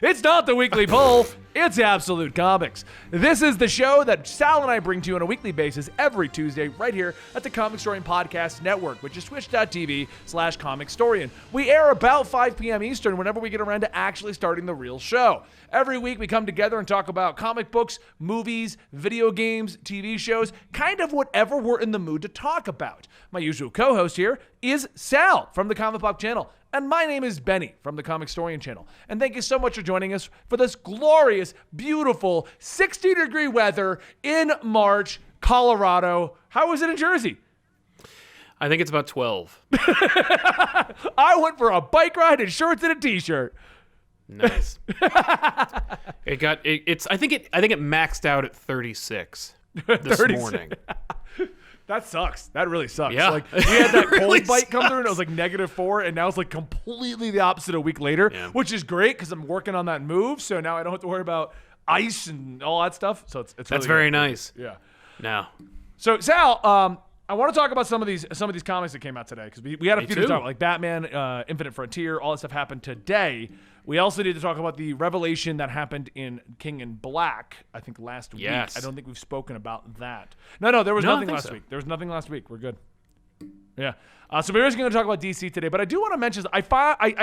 It's not the weekly poll. It's Absolute Comics. This is the show that Sal and I bring to you on a weekly basis every Tuesday right here at the Comic Historian Podcast Network, which is twitch.tv/comicstorian. We air about 5 p.m. Eastern whenever we get around to actually starting the real show. Every week we come together and talk about comic books, movies, video games, TV shows, kind of whatever we're in the mood to talk about. My usual co-host here is Sal from the Comic Pop channel. And my name is Benny from the Comic Historian channel. And thank you so much for joining us for this glorious, beautiful 60-degree weather in March, Colorado. How is it in Jersey? I think it's about 12. I went for a bike ride in shorts and a t-shirt. Nice. I think it maxed out at 36 this 36. morning. That sucks. That really sucks. Yeah. Like, we had that cold really bite come through and it was like -4, and now it's like completely the opposite a week later, which is great because I'm working on that move. So now I don't have to worry about ice and all that stuff. So it's That's really very good. nice. Yeah. No. So Sal, I want to talk about some of these comics that came out today because we had a few to talk about, like Batman, Infinite Frontier, all that stuff happened today. We also need to talk about the revelation that happened in King in Black, I think last week. I don't think we've spoken about that. No, there was nothing last week. There was nothing last week. We're good. Yeah. So we're just going to talk about DC today, but I do want to mention, I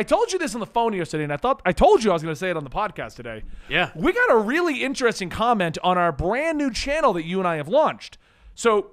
told you this on the phone yesterday, and I told you I was going to say it on the podcast today. Yeah. We got a really interesting comment on our brand new channel that you and I have launched. So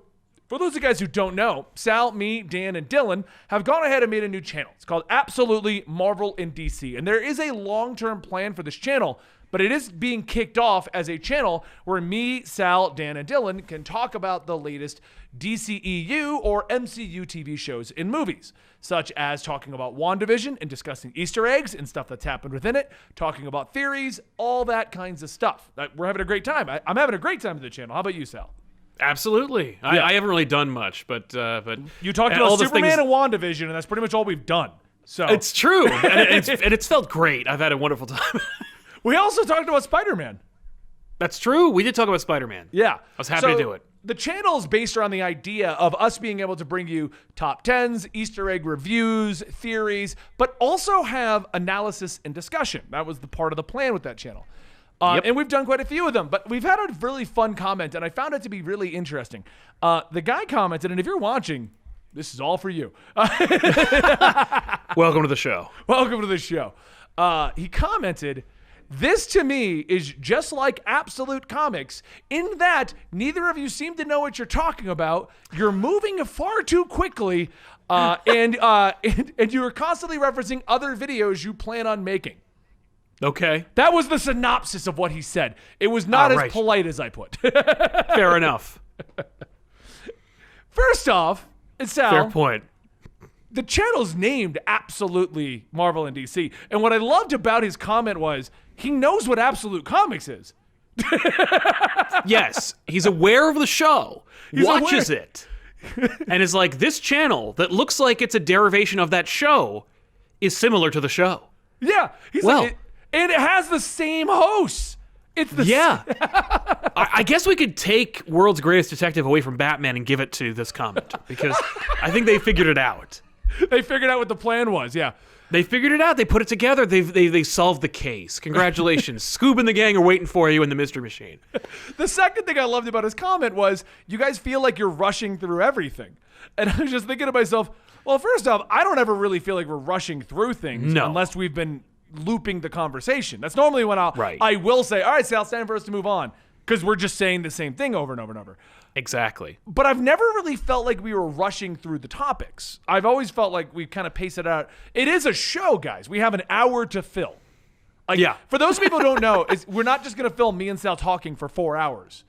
for those of you guys who don't know, Sal, me, Dan, and Dylan have gone ahead and made a new channel. It's called Absolutely Marvel in DC. And there is a long-term plan for this channel, but it is being kicked off as a channel where me, Sal, Dan, and Dylan can talk about the latest DCEU or MCU TV shows and movies, such as talking about WandaVision and discussing Easter eggs and stuff that's happened within it, talking about theories, all that kinds of stuff. We're having a great time. I'm having a great time with the channel. How about you, Sal? Absolutely. Yeah. I haven't really done much, but you talked about Superman and WandaVision, and that's pretty much all we've done. So it's true, and it's felt great. I've had a wonderful time. We also talked about Spider-Man. That's true. We did talk about Spider-Man. Yeah, I was happy to do it. The channel is based around the idea of us being able to bring you top 10s, Easter egg reviews, theories, but also have analysis and discussion. That was the part of the plan with that channel. And we've done quite a few of them, but we've had a really fun comment, and I found it to be really interesting. The guy commented, and if you're watching, this is all for you. Welcome to the show. Welcome to the show. He commented, "This to me is just like Absolute Comics in that neither of you seem to know what you're talking about. You're moving far too quickly, and you are constantly referencing other videos you plan on making." Okay. That was the synopsis of what he said. It was not as polite as I put. Fair enough. First off, Sal, fair point. The channel's named Absolutely Marvel and DC. And what I loved about his comment was he knows what Absolute Comics is. Yes. He's aware of the show, watches it, and is like, this channel that looks like it's a derivation of that show is similar to the show. Yeah. He's like, and it has the same hosts. It's the I guess we could take World's Greatest Detective away from Batman and give it to this comment because I think they figured it out. They figured out what the plan was, yeah. They figured it out. They put it together. They solved the case. Congratulations. Scoob and the gang are waiting for you in the Mystery Machine. The second thing I loved about his comment was, you guys feel like you're rushing through everything. And I was just thinking to myself, well, first off, I don't ever really feel like we're rushing through things unless we've been looping the conversation. That's normally when I will say, all right, Sal, it's time for us to move on, because we're just saying the same thing over and over and over. Exactly. But I've never really felt like we were rushing through the topics. I've always felt like we kind of pace it out. It is a show, guys. We have an hour to fill. For those people who don't know, we're not just going to film me and Sal talking for 4 hours.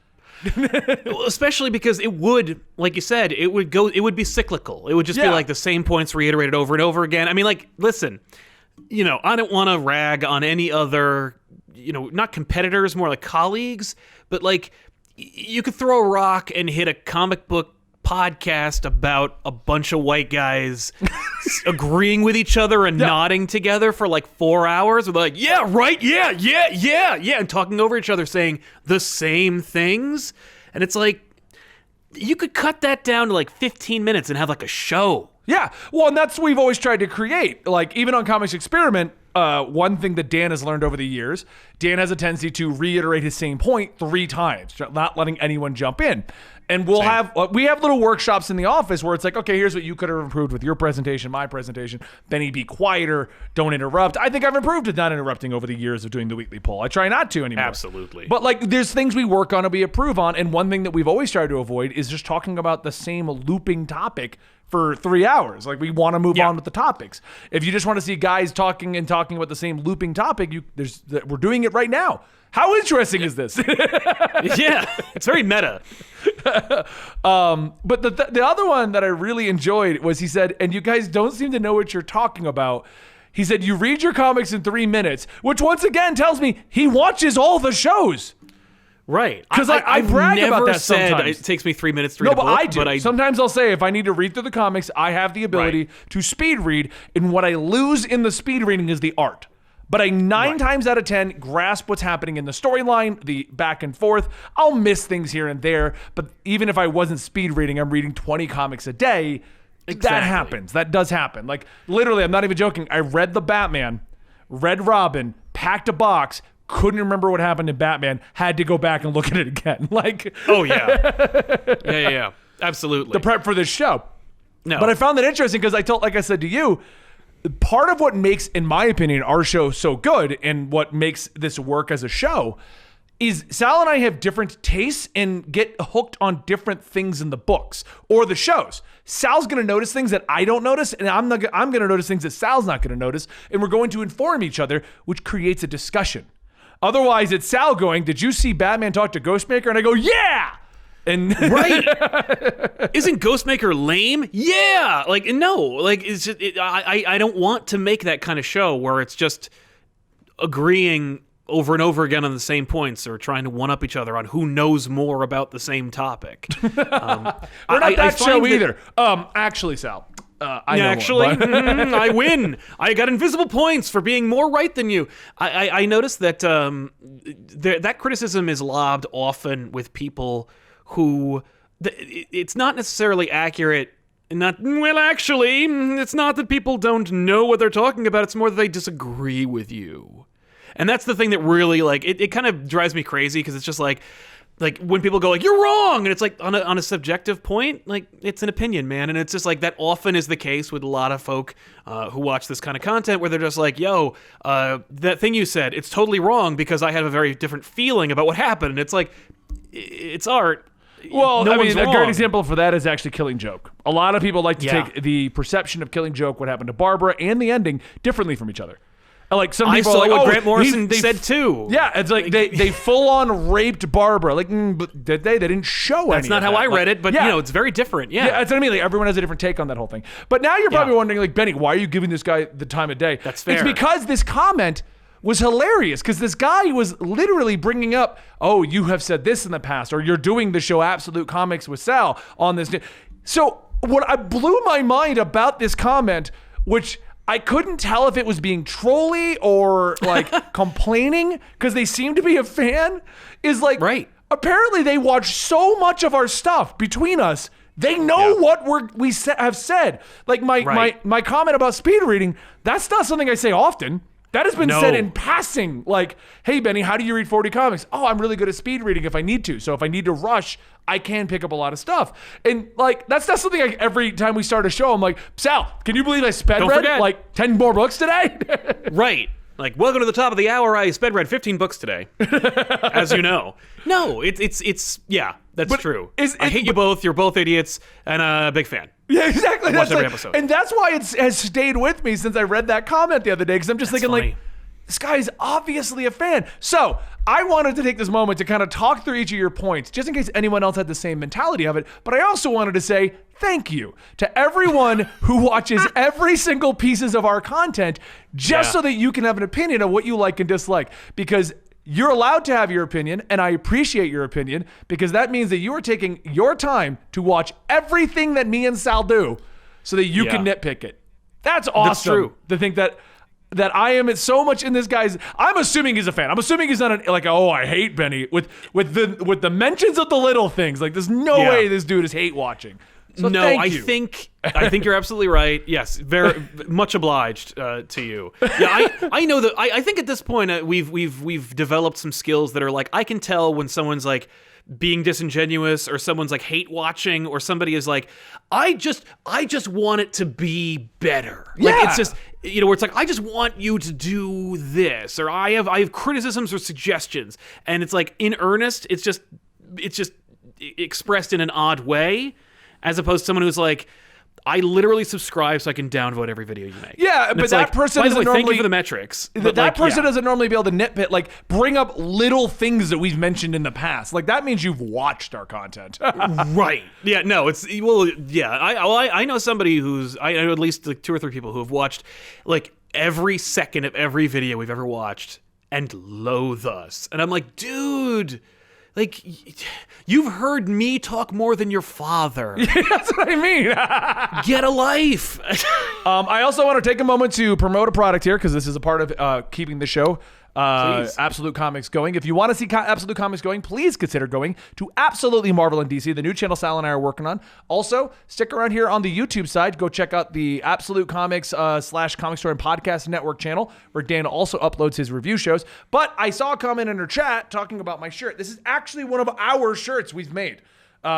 Well, especially because it would, like you said, it would be cyclical. It would just be like the same points reiterated over and over again. I mean, like, listen, I don't want to rag on any other, not competitors, more like colleagues, but like you could throw a rock and hit a comic book podcast about a bunch of white guys agreeing with each other and nodding together for like 4 hours. We're like, yeah, right, yeah, and talking over each other saying the same things. And it's like, you could cut that down to like 15 minutes and have like a show. Yeah, well, and that's what we've always tried to create. Like, even on Comics Experiment, one thing that Dan has learned over the years, Dan has a tendency to reiterate his same point 3 times, not letting anyone jump in. And we have little workshops in the office where it's like, okay, here's what you could have improved with your presentation, my presentation. Benny, be quieter, don't interrupt. I think I've improved at not interrupting over the years of doing the weekly poll. I try not to anymore. Absolutely. But like, there's things we work on and we improve on, and one thing that we've always tried to avoid is just talking about the same looping topic for 3 hours. Like, we want to move on with the topics. If you just want to see guys talking about the same looping topic, we're doing it right now. How interesting is this? Yeah, it's very meta. But the other one that I really enjoyed was, he said, and you guys don't seem to know what you're talking about. He said, you read your comics in 3 minutes, which once again tells me he watches all the shows. Right. Because I brag about that sometimes. It takes me 3 minutes to read a book. No, but I do. Sometimes I'll say, if I need to read through the comics, I have the ability to speed read, and what I lose in the speed reading is the art. But I 9 times out of 10 grasp what's happening in the storyline, the back and forth. I'll miss things here and there, but even if I wasn't speed reading, I'm reading 20 comics a day. Exactly. That happens. That does happen. Like, literally, I'm not even joking. I read the Batman, read Robin, packed a box, couldn't remember what happened in Batman, had to go back and look at it again. Like, oh yeah. Yeah. Absolutely. The prep for this show. No. But I found that interesting because like I said to you, part of what makes, in my opinion, our show so good and what makes this work as a show is Sal and I have different tastes and get hooked on different things in the books or the shows. Sal's going to notice things that I don't notice, and I'm going to notice things that Sal's not going to notice, and we're going to inform each other, which creates a discussion. Otherwise, it's Sal going, did you see Batman talk to Ghostmaker? And I go, yeah! And right. Isn't Ghostmaker lame? Yeah. Like, no. Like, it's just, I don't want to make that kind of show where it's just agreeing over and over again on the same points or trying to one-up each other on who knows more about the same topic. We're not that show either. Actually, Sal. I win. I got invisible points for being more right than you. I noticed that that criticism is lobbed often with people who it's not necessarily accurate. Actually, it's not that people don't know what they're talking about. It's more that they disagree with you. And that's the thing that really, like, it kind of drives me crazy because it's just like when people go like, you're wrong, and it's like on a subjective point, like, it's an opinion, man. And it's just like that often is the case with a lot of folk who watch this kind of content where they're just like, yo, that thing you said, it's totally wrong because I have a very different feeling about what happened. And it's like, it's art. Well, no I mean, a wrong. great example for that is actually Killing Joke. A lot of people like to take the perception of Killing Joke, what happened to Barbara, and the ending differently from each other. Like, some people I saw are like, what Grant Morrison said too. Yeah, it's like they full on raped Barbara. Like, but did they? They didn't show That's not how I read it, but you know, it's very different. Yeah, that's what I mean. Like, everyone has a different take on that whole thing. But now you're probably wondering, like, Benny, why are you giving this guy the time of day? That's fair. It's because this comment was hilarious because this guy was literally bringing up, oh, you have said this in the past, or you're doing the show Absolute Comics with Sal on this. So what I blew my mind about this comment, which I couldn't tell if it was being trolly or like complaining because they seem to be a fan, is like, apparently they watch so much of our stuff between us. They know what we have said. Like my comment about speed reading, that's not something I say often. That has been said in passing. Like, hey, Benny, how do you read 40 comics? Oh, I'm really good at speed reading if I need to. So if I need to rush, I can pick up a lot of stuff. And like, that's not something like every time we start a show, I'm like, Sal, can you believe I sped read like 10 more books today? Right. Like, welcome to the top of the hour. I sped read 15 books today, as you know. No, it's yeah, that's true. I hate you both. You're both idiots, and a big fan. Yeah, exactly. Watch every episode. And that's why it has stayed with me since I read that comment the other day, because I'm just thinking, like, this guy is obviously a fan. So I wanted to take this moment to kind of talk through each of your points, just in case anyone else had the same mentality of it. But I also wanted to say thank you to everyone who watches every single pieces of our content, just so that you can have an opinion of what you like and dislike. Because you're allowed to have your opinion, and I appreciate your opinion, because that means that you are taking your time to watch everything that me and Sal do so that you can nitpick it. That's awesome. That's true. To think that I am so much in this guy's. I'm assuming he's a fan. I'm assuming he's not like, oh, I hate Benny with the mentions of the little things. Like, there's no way this dude is hate watching. So no, thank I you. think you're absolutely right. Yes, very much obliged to you. Yeah, I know that. I think at this point we've developed some skills that are like, I can tell when someone's like being disingenuous, or someone's like hate watching, or somebody is like, I just want it to be better. Like it's just, where it's like, I just want you to do this, or I have criticisms or suggestions, and it's like, in earnest, it's just expressed in an odd way, as opposed to someone who's like, I literally subscribe so I can downvote every video you make. Yeah, and but that like, person by the doesn't way, normally... thank you for the metrics. That person doesn't normally be able to nitpick, like, bring up little things that we've mentioned in the past. Like, that means you've watched our content. Right. Yeah, no, it's... Well, yeah, I know somebody I know at least like 2 or 3 people who have watched, like, every second of every video we've ever watched and loathe us. And I'm like, dude... Like, you've heard me talk more than your father. That's what I mean. Get a life. I also want to take a moment to promote a product here, because this is a part of keeping the show Absolute Comics going. If you want to see Absolute Comics going, please consider going to Absolutely Marvel and DC, the new channel Sal and I are working on. Also, stick around here on the YouTube side. Go check out the Absolute Comics / Comic Story and Podcast Network channel, where Dan also uploads his review shows. But I saw a comment in our chat talking about my shirt. This is actually one of our shirts we've made.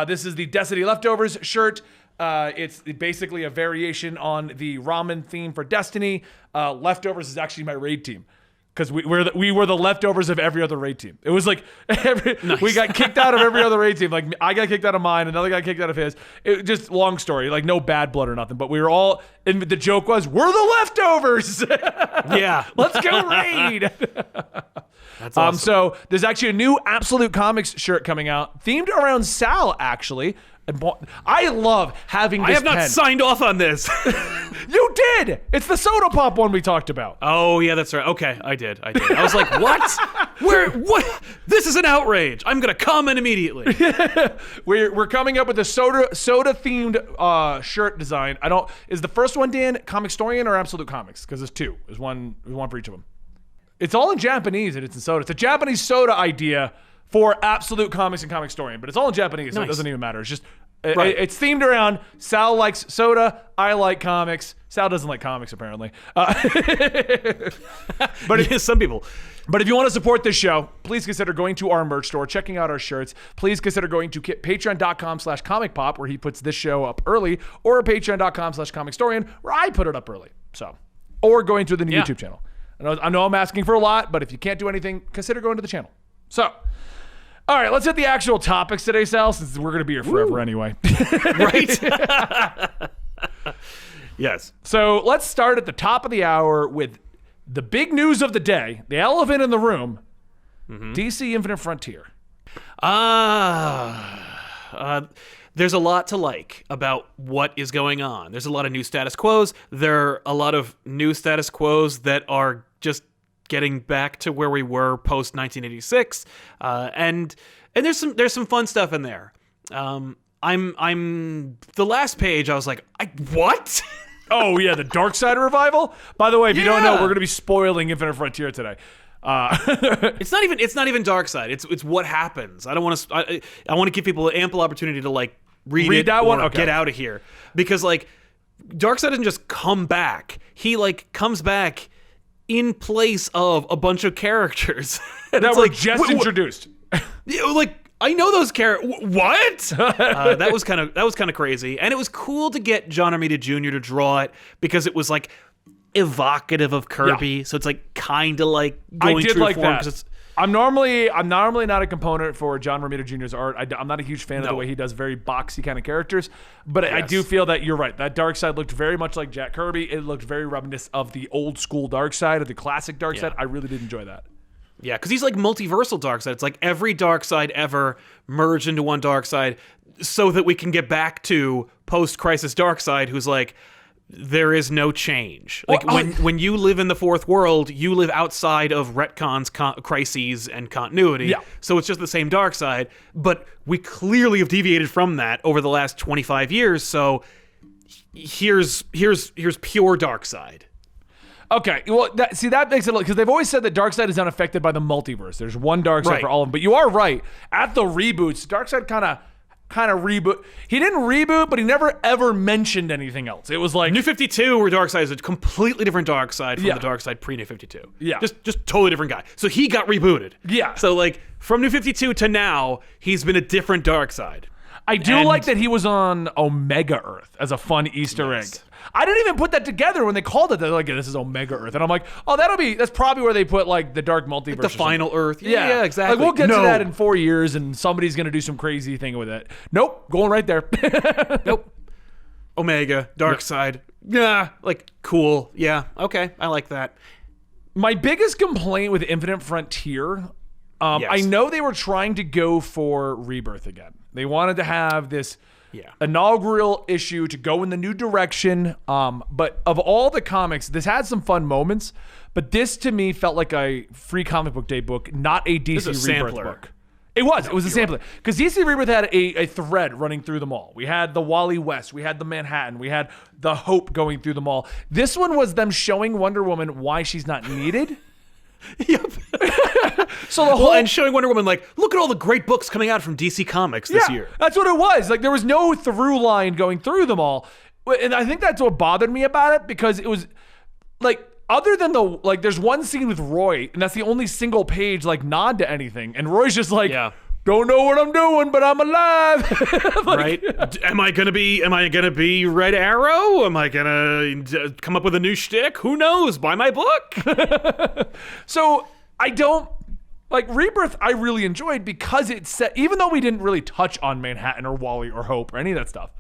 This is the Destiny Leftovers shirt. It's basically a variation on the ramen theme for Destiny. Leftovers is actually my raid team, because we were the leftovers of every other raid team. It was like we got kicked out of every other raid team. Like, I got kicked out of mine, another guy kicked out of his. It just, long story, like, no bad blood or nothing. But we were all, and the joke was, we're the leftovers. Yeah, let's go raid. That's awesome. So there's actually a new Absolute Comics shirt coming out, themed around Sal, actually. I love having this I have not pen. signed off on this. You did! It's the soda pop one we talked about. Oh, yeah, that's right. Okay, I did. I was like, what? What? This is an outrage. I'm going to comment immediately. We're coming up with a soda-themed shirt design. Is the first one, Dan, Comic Storian or Absolute Comics? Because there's 2. There's one for each of them. It's all in Japanese, and it's in soda. It's a Japanese soda idea for Absolute Comics and Comic Storian, but it's all in Japanese, so it doesn't even matter. It's just, it's themed around Sal likes soda, I like comics. Sal doesn't like comics, apparently. But some people. But if you want to support this show, please consider going to our merch store, checking out our shirts. Please consider going to patreon.com/comicpop, where he puts this show up early, or patreon.com/comicstorian, where I put it up early. So, or going to the new YouTube channel. I know I'm asking for a lot, but if you can't do anything, consider going to the channel. So, all right, let's hit the actual topics today, Sal, since we're going to be here forever anyway. Right? Yes. So let's start at the top of the hour with the big news of the day, the elephant in the room, DC Infinite Frontier. There's a lot to like about what is going on. There's a lot of new status quos. There are a lot of new status quos that are just getting back to where we were post 1986, and there's some fun stuff in there. I'm the last page. I was like, what? Oh yeah, the Darkseid revival. By the way, if you don't know, we're going to be spoiling Infinite Frontier today. It's not even Darkseid. It's what happens. I don't want to. I want to give people ample opportunity to like read that one. Get out of here, because like Darkseid doesn't just come back. He like comes back in place of a bunch of characters that were just introduced. Like, I know those characters. What? That was kind of crazy, and it was cool to get John Romita Jr. to draw it, because it was like evocative of Kirby. Yeah. So it's like kind of like going I did true like form, that. I'm normally not a component for John Romita Jr.'s art. I'm not a huge fan of the way he does very boxy kind of characters, but I do feel that you're right. That Darkseid looked very much like Jack Kirby. It looked very reminiscent of the old school Darkseid, of the classic Darkseid. Yeah. I really did enjoy that. Yeah, because he's like multiversal Darkseid. It's like every Darkseid ever merged into one Darkseid, so that we can get back to post-Crisis Darkseid, who's like, there is no change. Like, when you live in the fourth world, you live outside of retcons, crises, and continuity. Yeah. So it's just the same Darkseid, but we clearly have deviated from that over the last 25 years. So here's pure Darkseid. Okay, well, that makes it, because they've always said that Darkseid is unaffected by the multiverse. There's one Darkseid for all of them. But you are right. At the reboots, Darkseid kind of kind of reboot. He didn't reboot, but he never ever mentioned anything else. It was like New 52, where Darkseid is a completely different Darkseid from Yeah. the Darkseid pre-New 52. Yeah. Just totally different guy. So he got rebooted. Yeah. So like from New 52 to now, he's been a different Darkseid. I do like that he was on Omega Earth as a fun Easter egg. I didn't even put that together when they called it. They're like, this is Omega Earth. And I'm like, oh, that's probably where they put like the Dark Multiverse. The final Earth. Yeah, exactly. Like we'll get to that in 4 years and somebody's going to do some crazy thing with it. Nope, going right there. Nope. Omega, Darkseid. Yeah, like cool. Yeah, okay, I like that. My biggest complaint with Infinite Frontier, I know they were trying to go for Rebirth again. They wanted to have this inaugural issue to go in the new direction. But of all the comics, this had some fun moments. But this to me felt like a Free Comic Book Day book, not a DC Rebirth book. It was a sampler. Because DC Rebirth had a thread running through them all. We had the Wally West, we had the Manhattan, we had the Hope going through them all. This one was them showing Wonder Woman why she's not needed. Yep. So the whole and showing Wonder Woman like, look at all the great books coming out from DC Comics this year. That's what it was. Like there was no through line going through them all. And I think that's what bothered me about it, because it was like, other than there's one scene with Roy, and that's the only single page like nod to anything. And Roy's just like, don't know what I'm doing, but I'm alive. Right? Am I gonna be Red Arrow? Am I gonna come up with a new shtick? Who knows? Buy my book. So I don't like Rebirth. I really enjoyed because it set, even though we didn't really touch on Manhattan or Wally or Hope or any of that stuff,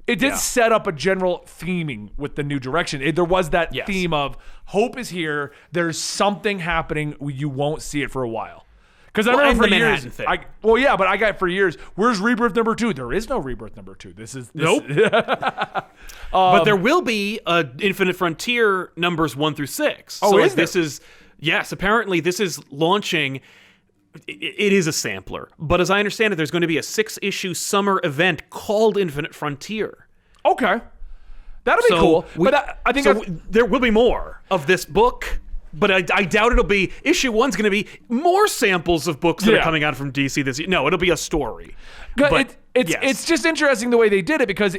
it did set up a general theming with the new direction. There was that theme of Hope is here. There's something happening. You won't see it for a while. Because I remember for years, but I got for years, where's Rebirth number 2? There is no Rebirth number 2. Nope. But there will be Infinite Frontier numbers 1 through 6. Oh, so is there? this is apparently this is launching. It is a sampler, but as I understand it, there's going to be a 6-issue summer event called Infinite Frontier. Okay, that'll be cool. But I think there will be more of this book. But I doubt it'll be issue 1's going to be more samples of books that are coming out from DC this year. No, it'll be a story. But it's just interesting the way they did it, because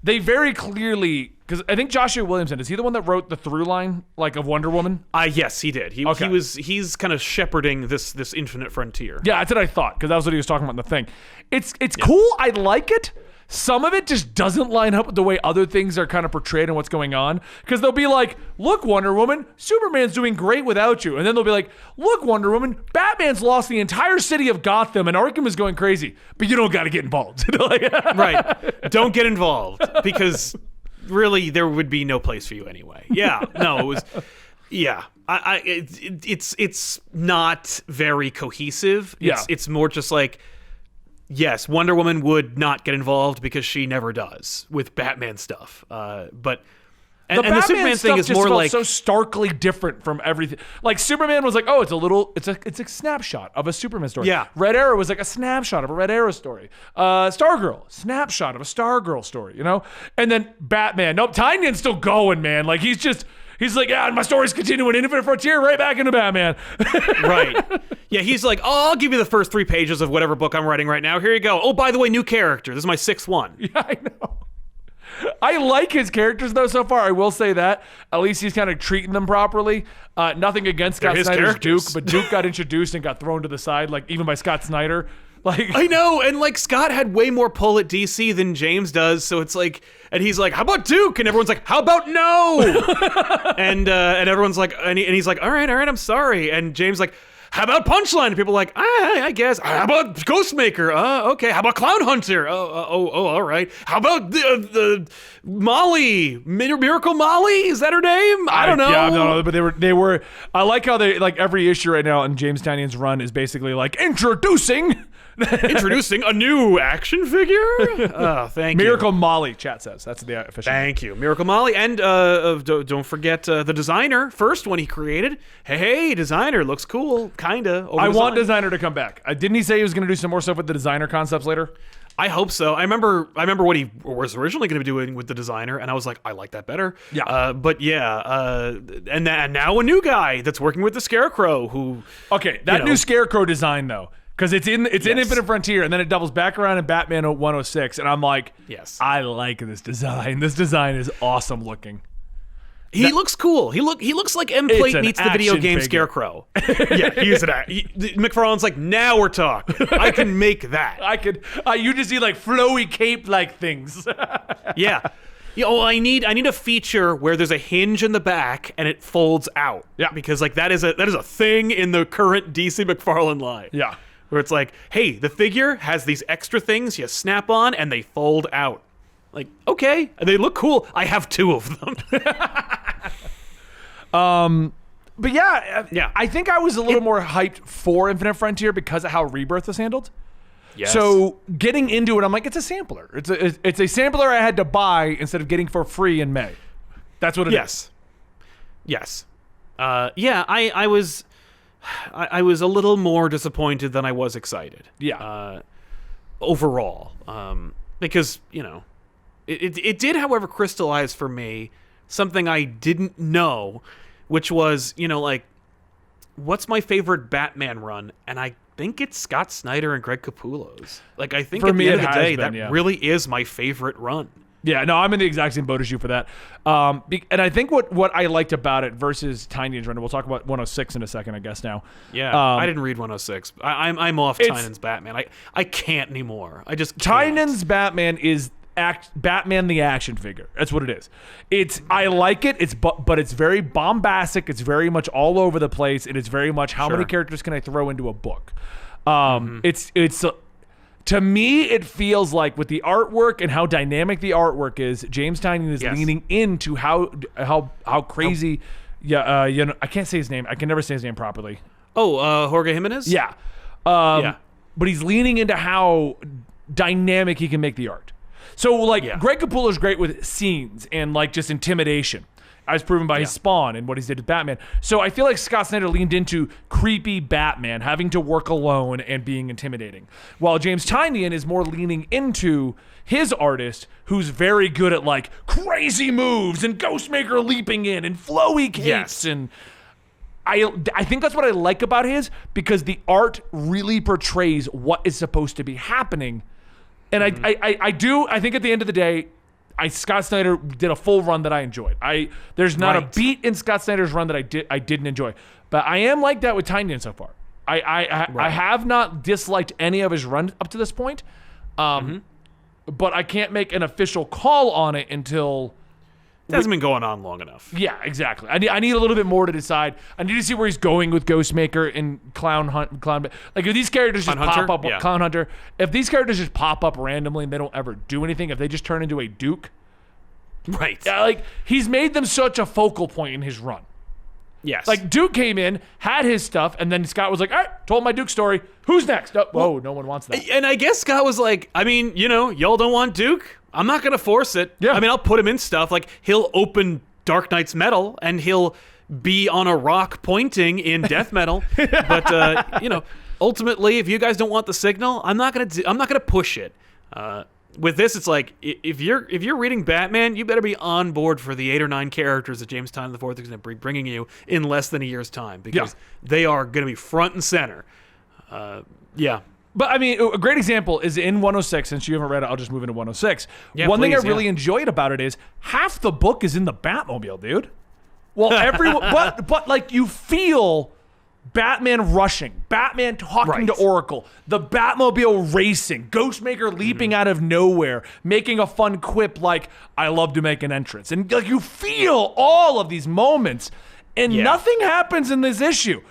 they very clearly, because I think Joshua Williamson, is he the one that wrote the through line like of Wonder Woman? Yes, he did. He's kind of shepherding this Infinite Frontier. Yeah, that's what I thought, because that was what he was talking about in the thing. It's cool. I like it. Some of it just doesn't line up with the way other things are kind of portrayed and what's going on. Because they'll be like, look, Wonder Woman, Superman's doing great without you. And then they'll be like, look, Wonder Woman, Batman's lost the entire city of Gotham and Arkham is going crazy. But you don't got to get involved. Right. Don't get involved, because really there would be no place for you anyway. Yeah. No, it was... Yeah. It's not very cohesive. It's more just like... Yes, Wonder Woman would not get involved because she never does with Batman stuff. But the Superman thing is more like so starkly different from everything. Like Superman was like, oh, it's a snapshot of a Superman story. Yeah. Red Arrow was like a snapshot of a Red Arrow story. Stargirl, snapshot of a Stargirl story. You know, and then Batman. Nope, Tynion's still going, man. Like He's like, yeah, my story's continuing. Infinite Frontier, right back into Batman. Right. Yeah, he's like, oh, I'll give you the first 3 pages of whatever book I'm writing right now. Here you go. Oh, by the way, new character. This is my 6th one. Yeah, I know. I like his characters, though, so far. I will say that. At least he's kind of treating them properly. Nothing against Scott Snyder's Duke, but Duke got introduced and got thrown to the side, like even by Scott Snyder. Like I know, and like Scott had way more pull at DC than James does, so it's like, and he's like, how about Duke? And everyone's like, how about no? and everyone's like, and he's like, all right, I'm sorry. And James like, how about Punchline? And people are like, I guess. How about Ghostmaker? Okay. How about Clown Hunter? All right. How about the Molly? Miracle Molly? Is that her name? I don't know. Yeah, no, but they were. I like how they like every issue right now in James Tynion's run is basically like introducing a new action figure. Oh, thank you. Miracle Molly, chat says. That's the official. Thank you, Miracle Molly, and don't forget the designer. First one he created. Hey, designer looks cool, kinda. I want designer to come back. Didn't he say he was going to do some more stuff with the designer concepts later? I hope so. I remember what he was originally going to be doing with the designer, and I was like, I like that better. Yeah. But yeah, and now a new guy that's working with the Scarecrow. Who? Okay, that new Scarecrow design though. Because it's in Infinite Frontier, and then it doubles back around in Batman 106, and I'm like, Yes. I like this design. This design is awesome looking. He looks cool. He looks like M-Plate meets the video game figure. Scarecrow. Yeah, he's an McFarlane's like, now we're talking. I can make that. You just need like flowy cape like things. Yeah. I need a feature where there's a hinge in the back and it folds out. Yeah. Because like that is a thing in the current DC McFarlane line. Yeah. Where it's like, hey, the figure has these extra things you snap on and they fold out. Like, okay, they look cool. I have 2 of them. But yeah, I think I was a little more hyped for Infinite Frontier because of how Rebirth was handled. Yes. So getting into it, I'm like, it's a sampler. It's a sampler I had to buy instead of getting for free in May. That's what it is. Yes. I was a little more disappointed than I was excited. Yeah. Overall, because it did, however, crystallize for me something I didn't know, which was like, what's my favorite Batman run? And I think it's Scott Snyder and Greg Capullo's. Like, I think for at me, the end of it the day, has been, that really is my favorite run. Yeah, no, I'm in the exact same boat as you for that. And I think what I liked about it versus Tynion's run, we'll talk about 106 in a second, I guess, now. Yeah, I didn't read 106. I'm off Tynion's Batman. I can't anymore. I just can't. Tynion's Batman is Batman the action figure. That's what it is. I like it. But it's very bombastic. It's very much all over the place, and it's very much how many characters can I throw into a book. It's to me, it feels like with the artwork and how dynamic the artwork is, James Tynion is leaning into how crazy. I can't say his name. I can never say his name properly. Jorge Jimenez? Yeah. But he's leaning into how dynamic he can make the art. So, Greg Capullo's great with scenes and, just intimidation, as proven by his Spawn and what he did with Batman. So, I feel like Scott Snyder leaned into creepy Batman, having to work alone and being intimidating. While James Tynion is more leaning into his artist, who's very good at, crazy moves and Ghostmaker leaping in and flowy capes and... I think that's what I like about his, because the art really portrays what is supposed to be happening. And I think at the end of the day, Scott Snyder did a full run that I enjoyed. There's not a beat in Scott Snyder's run that I didn't enjoy. But I am like that with Tynion so far. I have not disliked any of his runs up to this point. But I can't make an official call on it until... It hasn't been going on long enough. Yeah, exactly. I need a little bit more to decide. I need to see where he's going with Ghostmaker and Clown. If these characters just pop up, Clown Hunter. If these characters just pop up randomly and they don't ever do anything, if they just turn into a Duke, right? He's made them such a focal point in his run. Yes. Duke came in, had his stuff, and then Scott was like, all right, told my Duke story. Who's next? No one wants that. And I guess Scott was like, y'all don't want Duke? I'm not going to force it. Yeah. I'll put him in stuff. He'll open Dark Knight's metal, and he'll be on a rock pointing in death metal. But, ultimately, if you guys don't want the signal, I'm not going to push it. With this, it's like, if you're reading Batman, you better be on board for the 8 or 9 characters that James Tynion IV is going to be bringing you in less than a year's time, because they are going to be front and center. But a great example is in 106. Since you haven't read it, I'll just move into 106. Yeah, One thing I really enjoyed about it is half the book is in the Batmobile, dude. Well, everyone, but you feel Batman rushing, Batman talking to Oracle, the Batmobile racing, Ghostmaker leaping out of nowhere, making a fun quip like, I love to make an entrance. And you feel all of these moments, and nothing happens in this issue.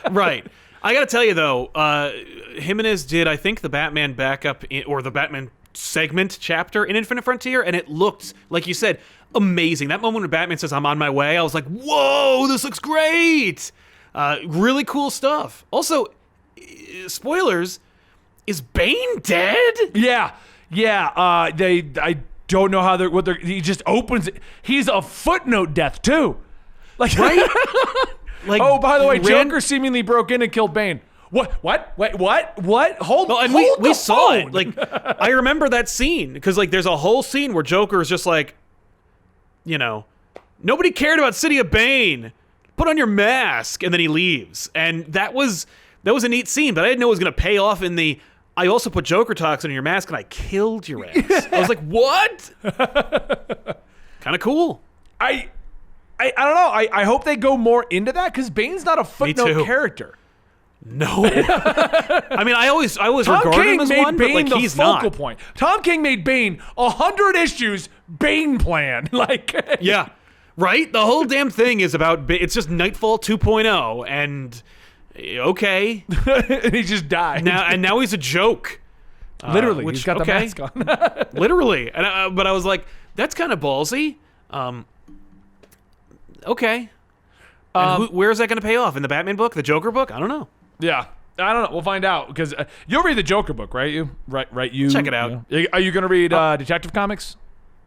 Right. I got to tell you, though, Jimenez did, I think, the Batman backup, or the Batman segment chapter in Infinite Frontier, and it looked, like you said, amazing. That moment when Batman says, I'm on my way, I was like, whoa, this looks great. Really cool stuff. Also, spoilers, is Bane dead? Yeah. I don't know how he just opens it. He's a footnote death, too. Right? Oh, by the way, Joker seemingly broke in and killed Bane. What? Hold on. We saw it. I remember that scene because there's a whole scene where Joker is just nobody cared about City of Bane. Put on your mask, and then he leaves. And that was That was a neat scene, but I didn't know it was going to pay off in the, I also put Joker toxin in your mask and I killed your ass. I was like, what? Kind of cool. I don't know. I hope they go more into that because Bane's not a footnote character. No. I mean, I always Tom regard King him as made one, Bane but like the he's focal not. point. Tom King made Bane 100 issues Bane plan. Like Yeah. Right? The whole damn thing is about, it's just Nightfall 2.0 and okay. and he just died. Now he's a joke. Literally, he's got the mask on. Literally. And but I was like, that's kind of ballsy. Okay. And where's that going to pay off? In the Batman book? The Joker book? I don't know. Yeah. I don't know. We'll find out because you'll read the Joker book, right? You. Check it out. Yeah. Are you going to read Detective Comics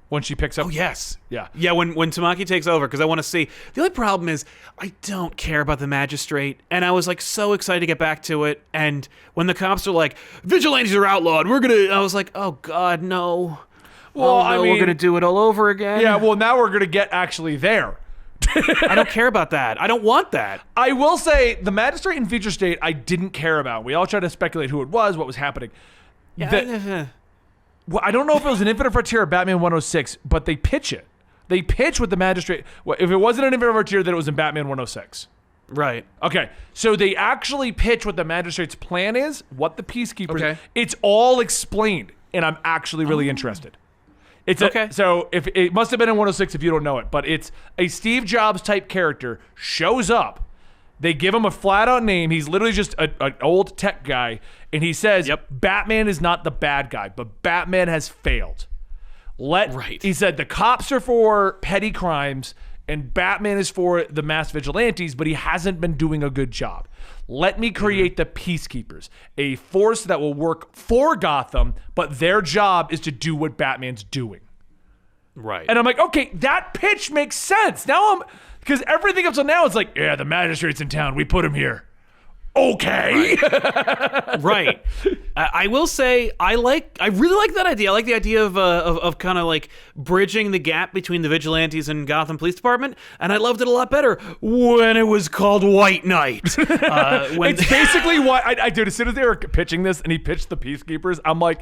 when she picks up? Oh, yes. Yeah. Yeah, when Tamaki takes over, because I want to see. The only problem is I don't care about the Magistrate, and I was like so excited to get back to it. And when the cops are like, vigilantes are outlawed, I was like, oh God, no. Well, no, I mean, we're going to do it all over again. Yeah, well, now we're going to get actually there. I don't care about that. I don't want that. I will say the Magistrate in Future State I didn't care about. We all tried to speculate who it was, what was happening. Yeah. Well, I don't know if it was an Infinite Frontier or Batman 106, but they pitch it. They pitch with the Magistrate. Well, if it wasn't an Infinite Frontier, then it was in Batman 106. Right. Okay, so they actually pitch what the Magistrate's plan is, what the Peacekeepers. Okay. It's all explained, and I'm actually really interested. It's okay. So if it must have been in 106 if you don't know it, but it's a Steve Jobs type character shows up. They give him a flat out name. He's literally just an old tech guy, and he says, Yep. Batman is not the bad guy, but Batman has failed. Right. He said the cops are for petty crimes and Batman is for the mass vigilantes, but he hasn't been doing a good job. Let me create the Peacekeepers, a force that will work for Gotham, but their job is to do what Batman's doing. Right. And I'm like, okay, that pitch makes sense. Now because everything up till now is like, yeah, the Magistrate's in town. We put him here. Okay. Right. I will say I really like that idea. I like the idea of kind of like bridging the gap between the vigilantes and Gotham Police Department, and I loved it a lot better when it was called White Knight. It's basically what I did. As soon as they were pitching this and he pitched the Peacekeepers, I'm like,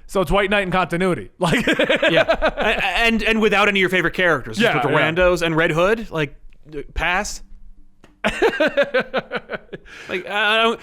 so it's White Knight in continuity. Like yeah. And without any of your favorite characters. Just with the randos and Red Hood, like pass. Like I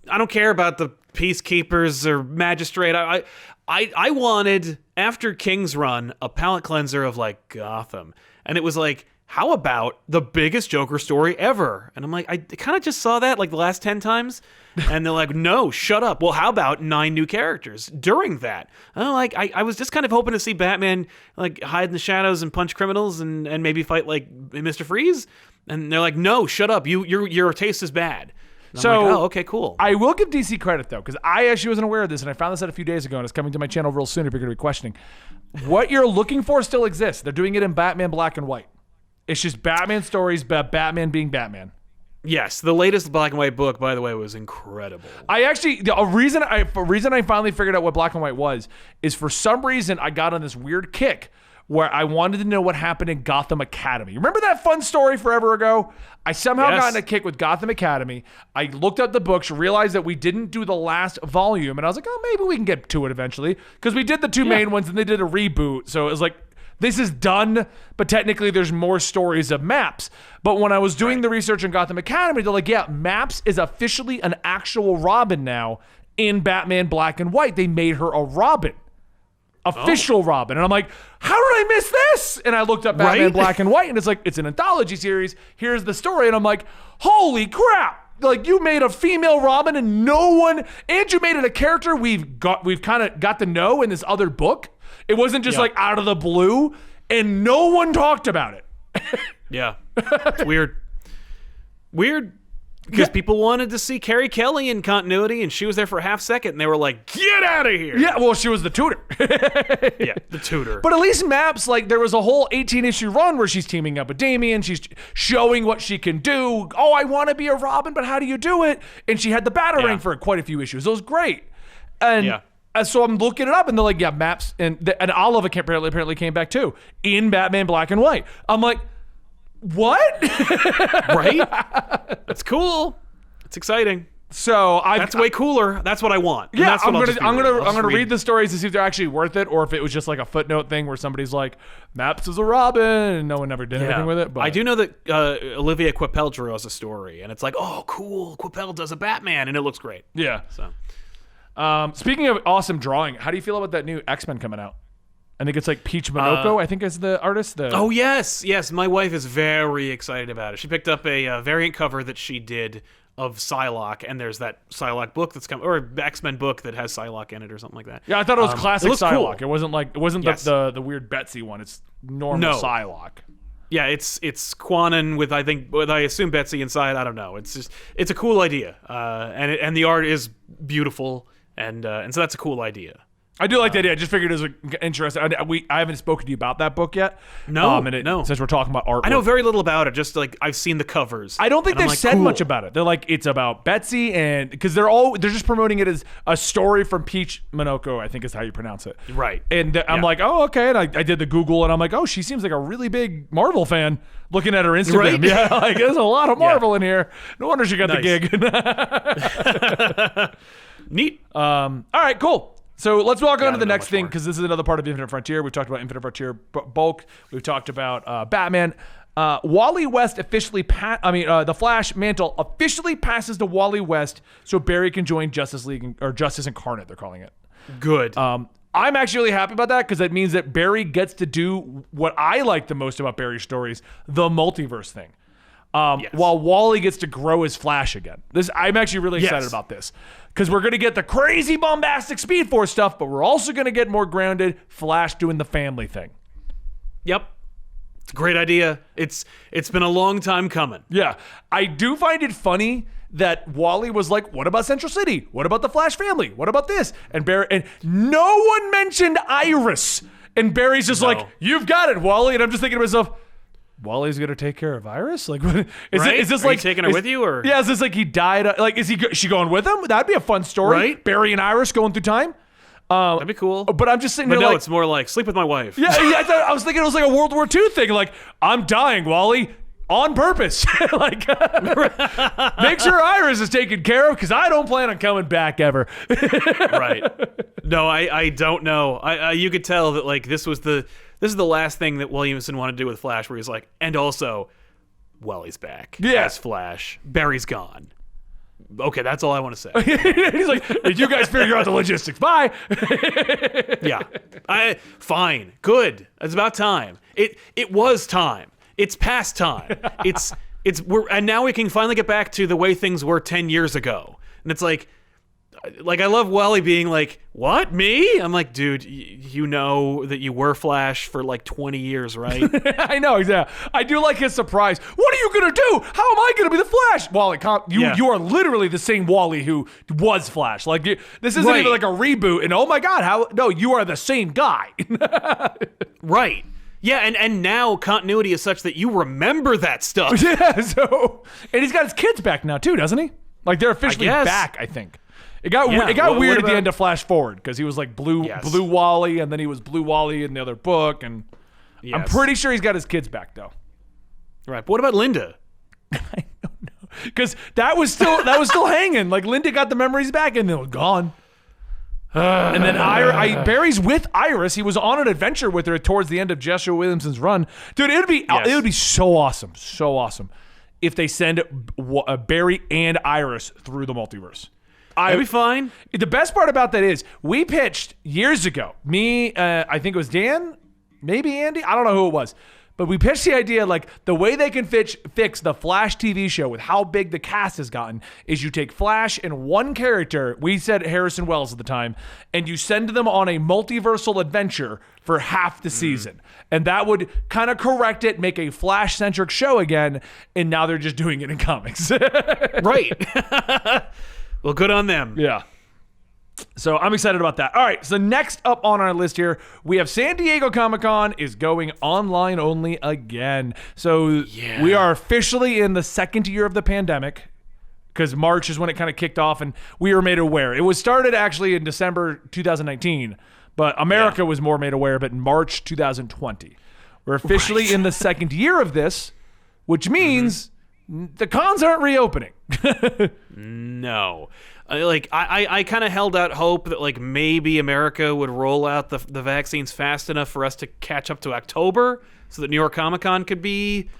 don't care about the Peacekeepers or Magistrate. I wanted, after King's Run, a palate cleanser of like Gotham, and it was like, how about the biggest Joker story ever? And I'm like, I kind of just saw that like the last 10 times, and they're like, no, shut up. Well, how about 9 new characters during that? And I'm like, I was just kind of hoping to see Batman like hide in the shadows and punch criminals and maybe fight like Mr. Freeze. And they're like, no, shut up. Your taste is bad. And so, I'm like, oh, okay, cool. I will give DC credit, though, because I actually wasn't aware of this, and I found this out a few days ago, and it's coming to my channel real soon if you're going to be questioning. What you're looking for still exists. They're doing it in Batman Black and White. It's just Batman stories about Batman being Batman. Yes, the latest Black and White book, by the way, was incredible. A reason I finally figured out what Black and White was is for some reason I got on this weird kick where I wanted to know what happened in Gotham Academy. Remember that fun story forever ago? I somehow got in a kick with Gotham Academy. I looked up the books, realized that we didn't do the last volume, and I was like, oh, maybe we can get to it eventually. Because we did the 2 main ones, and they did a reboot. So it was like, this is done, but technically there's more stories of Maps. But when I was doing the research on Gotham Academy, they're like, yeah, Maps is officially an actual Robin now in Batman Black and White. They made her a Robin. Official Robin. And I'm like, how did I miss this? And I looked up Batman Black and White, and it's like, it's an anthology series. Here's the story. And I'm like, holy crap. Like, you made a female Robin and you made it a character we've kind of got to know in this other book. It wasn't just like out of the blue, and no one talked about it. Yeah. It's weird. Because people wanted to see Carrie Kelly in continuity, and she was there for a half second, and they were like, get out of here. Yeah, well, she was the tutor. Yeah, the tutor. But at least Maps, like, there was a whole 18-issue run where she's teaming up with Damian. She's showing what she can do. Oh, I want to be a Robin, but how do you do it? And she had the Batarang for quite a few issues. It was great. And so I'm looking it up, and they're like, yeah, Maps. And Olive apparently came back, too, in Batman Black and White. I'm like, what? Right? That's cool. It's exciting. So that's way cooler. That's what I want. And Yeah, that's what I'm gonna read the stories to see if they're actually worth it, or if it was just like a footnote thing where somebody's like, "Maps is a Robin," and no one ever did anything with it. But I do know that Olivia Coipel drew us a story, and it's like, oh, cool. Coipel does a Batman, and it looks great. Yeah. So, Speaking of awesome drawing, how do you feel about that new X-Men coming out? I think it's like Peach Monoko, I think is the artist. Oh, yes. My wife is very excited about it. She picked up a variant cover that she did of Psylocke, and there's that Psylocke book that's coming, or X-Men book that has Psylocke in it or something like that. Yeah, I thought it was classic Psylocke. Cool. It wasn't Yes. the weird Betsy one. It's normal Psylocke. Yeah, it's Quanon with I assume Betsy inside. I don't know. It's a cool idea, and the art is beautiful, and so that's a cool idea. I do like the idea. I just figured it was interesting. I haven't spoken to you about that book yet. No. Since we're talking about art, I know very little about it. Just like I've seen the covers. I don't think they've said much about it. They're like, it's about Betsy, and because they're just promoting it as a story from Peach Monoko, I think is how you pronounce it. Right. And I'm like, oh, okay. And I did the Google, and I'm like, oh, she seems like a really big Marvel fan. Looking at her Instagram, Right. Yeah, like there's a lot of Marvel in here. No wonder she got the gig. Neat. All right, cool. So let's walk on to the next thing, more. because this is another part of Infinite Frontier. We've talked about Infinite Frontier bulk. We've talked about Batman. Wally West officially the Flash mantle officially passes to Wally West, so Barry can join Justice League, or Justice Incarnate, they're calling it. Good. I'm actually really happy about that, because that means that Barry gets to do what I like the most about Barry's stories, the multiverse thing. While Wally gets to grow his Flash again. I'm actually really excited about this, because we're going to get the crazy bombastic Speed Force stuff, but we're also going to get more grounded Flash doing the family thing. Yep. It's a great idea. It's been a long time coming. Yeah. I do find it funny that Wally was like, what about Central City? What about the Flash family? What about this? And no one mentioned Iris. And Barry's just like, you've got it, Wally. And I'm just thinking to myself, Wally's gonna take care of Iris? Like, what, is this Are like you taking her with you, or is this like he died? Like, she going with him? That'd be a fun story. Right? Barry and Iris going through time. That'd be cool. But I'm just sitting But here no, like, it's more like sleep with my wife. Yeah, I was thinking it was like a World War II thing. Like, I'm dying, Wally, on purpose. Like, make sure Iris is taken care of, because I don't plan on coming back ever. Right. No, I don't know. You could tell that like this is the last thing that Williamson wanted to do with Flash, where he's like, and also, Wally's back as Flash. Barry's gone. Okay, that's all I want to say. He's like, you guys figure out the logistics. Bye. Yeah. Fine. Good. It's about time. It was time. It's past time. And now we can finally get back to the way things were 10 years ago. And it's like I love Wally being like, what, me? I'm like, dude, you know that you were Flash for like 20 years, right? I know, exactly. I do like his surprise. What are you going to do? How am I going to be the Flash? Wally, you are literally the same Wally who was Flash. Like, this isn't even like a reboot. And oh my God, no, you are the same guy. Right. Yeah, and now continuity is such that you remember that stuff. Yeah, and he's got his kids back now too, doesn't he? Like, they're officially back, I think. It got weird at the end of Flash Forward, because he was like Blue Wally, and then he was Blue Wally in the other book, and I'm pretty sure he's got his kids back though. Right, but what about Linda? I don't know, because that was still hanging. Like, Linda got the memories back, and they were gone. And then Barry's with Iris. He was on an adventure with her towards the end of Joshua Williamson's run. Dude, it would be so awesome if they send Barry and Iris through the multiverse. That'd be fine. The best part about that is we pitched years ago. Me, I think it was Dan, maybe Andy. I don't know who it was. But we pitched the idea, like, the way they can fix the Flash TV show with how big the cast has gotten is you take Flash and one character, we said Harrison Wells at the time, and you send them on a multiversal adventure for half the season. And that would kind of correct it, make a Flash-centric show again, and now they're just doing it in comics. Right. Well, good on them. Yeah. So I'm excited about that. All right, so next up on our list here, we have San Diego Comic-Con is going online only again. So we are officially in the second year of the pandemic, because March is when it kind of kicked off, and we were made aware. It was started actually in December 2019, but America was more made aware of it in March 2020. We're officially in the second year of this, which means the cons aren't reopening. No. I kind of held out hope that like maybe America would roll out the vaccines fast enough for us to catch up to October so that New York Comic Con could be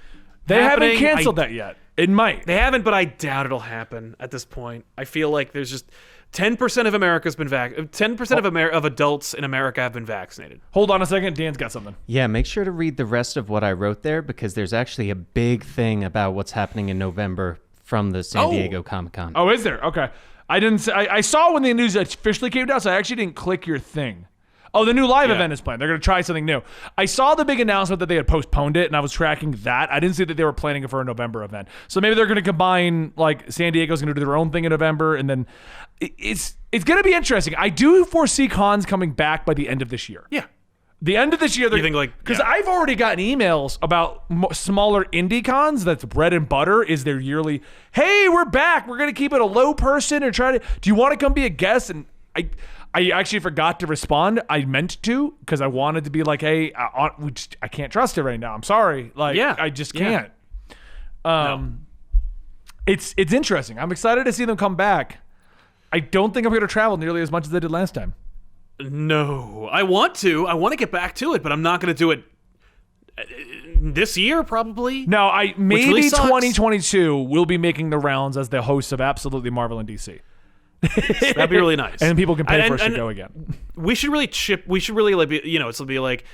They happening. haven't canceled that yet. It might. They haven't, but I doubt it'll happen at this point. I feel like there's just 10% of America's been 10% of adults in America have been vaccinated. Hold on a second. Dan's got something. Yeah, make sure to read the rest of what I wrote there because there's actually a big thing about what's happening in November from the San Diego Comic-Con. Oh, is there? Okay. I saw when the news officially came out, so I actually didn't click your thing. Oh, the new live event is planned. They're going to try something new. I saw the big announcement that they had postponed it, and I was tracking that. I didn't see that they were planning it for a November event. So maybe they're going to combine, like, San Diego's going to do their own thing in November, and then it's going to be interesting. I do foresee cons coming back by the end of this year. Yeah. The end of this year, you think like because I've already gotten emails about smaller indie cons. That's bread and butter. Is their yearly? Hey, we're back. We're gonna keep it a low person or try to. Do you want to come be a guest? And I actually forgot to respond. I meant to because I wanted to be like, hey, I can't trust it right now. I'm sorry. Like, I just can't. It's interesting. I'm excited to see them come back. I don't think I'm going to travel nearly as much as I did last time. No, I want to. I want to get back to it, but I'm not going to do it this year, probably. No, maybe really 2022 will be making the rounds as the hosts of Absolutely Marvel and DC. That'd be really nice. And people can pay for us to go again. We should really like be, it'll be like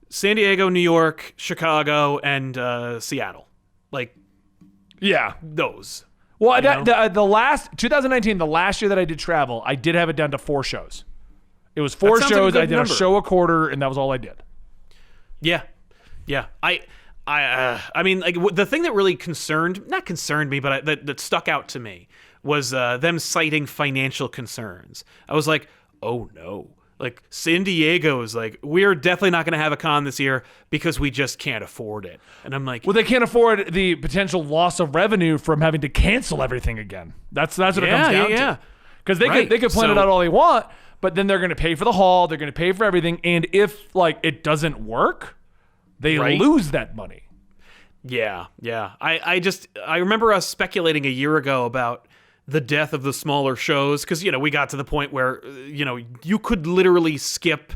San Diego, New York, Chicago, and Seattle. Like, yeah, those. Well, the last 2019, the last year that I did travel, I did have it down to 4 shows. It was 4 shows. I did a show a quarter, and that was all I did. Yeah. I mean, like the thing that really not concerned me, but that stuck out to me was them citing financial concerns. I was like, oh no. Like San Diego is like, we're definitely not going to have a con this year because we just can't afford it. And I'm like, well, they can't afford the potential loss of revenue from having to cancel everything again. That's what it comes down to. Because they could plan it out all they want, but then they're going to pay for the hall, they're going to pay for everything, and if like it doesn't work, they lose that money. Yeah. I remember us speculating a year ago about the death of the smaller shows because we got to the point where you could literally skip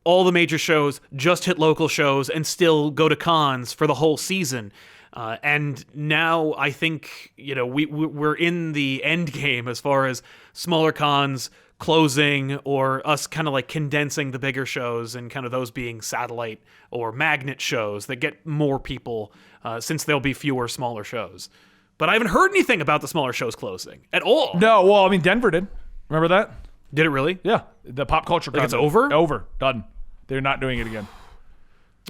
all the major shows, just hit local shows, and still go to cons for the whole season. And now I think we're in the end game as far as smaller cons closing or us kind of like condensing the bigger shows and kind of those being satellite or magnet shows that get more people since there'll be fewer smaller shows. But I haven't heard anything about the smaller shows closing at all. No, well, I mean, Denver did. Remember that? Did it really? Yeah. The pop culture con. Like it's over? Over. Done. They're not doing it again.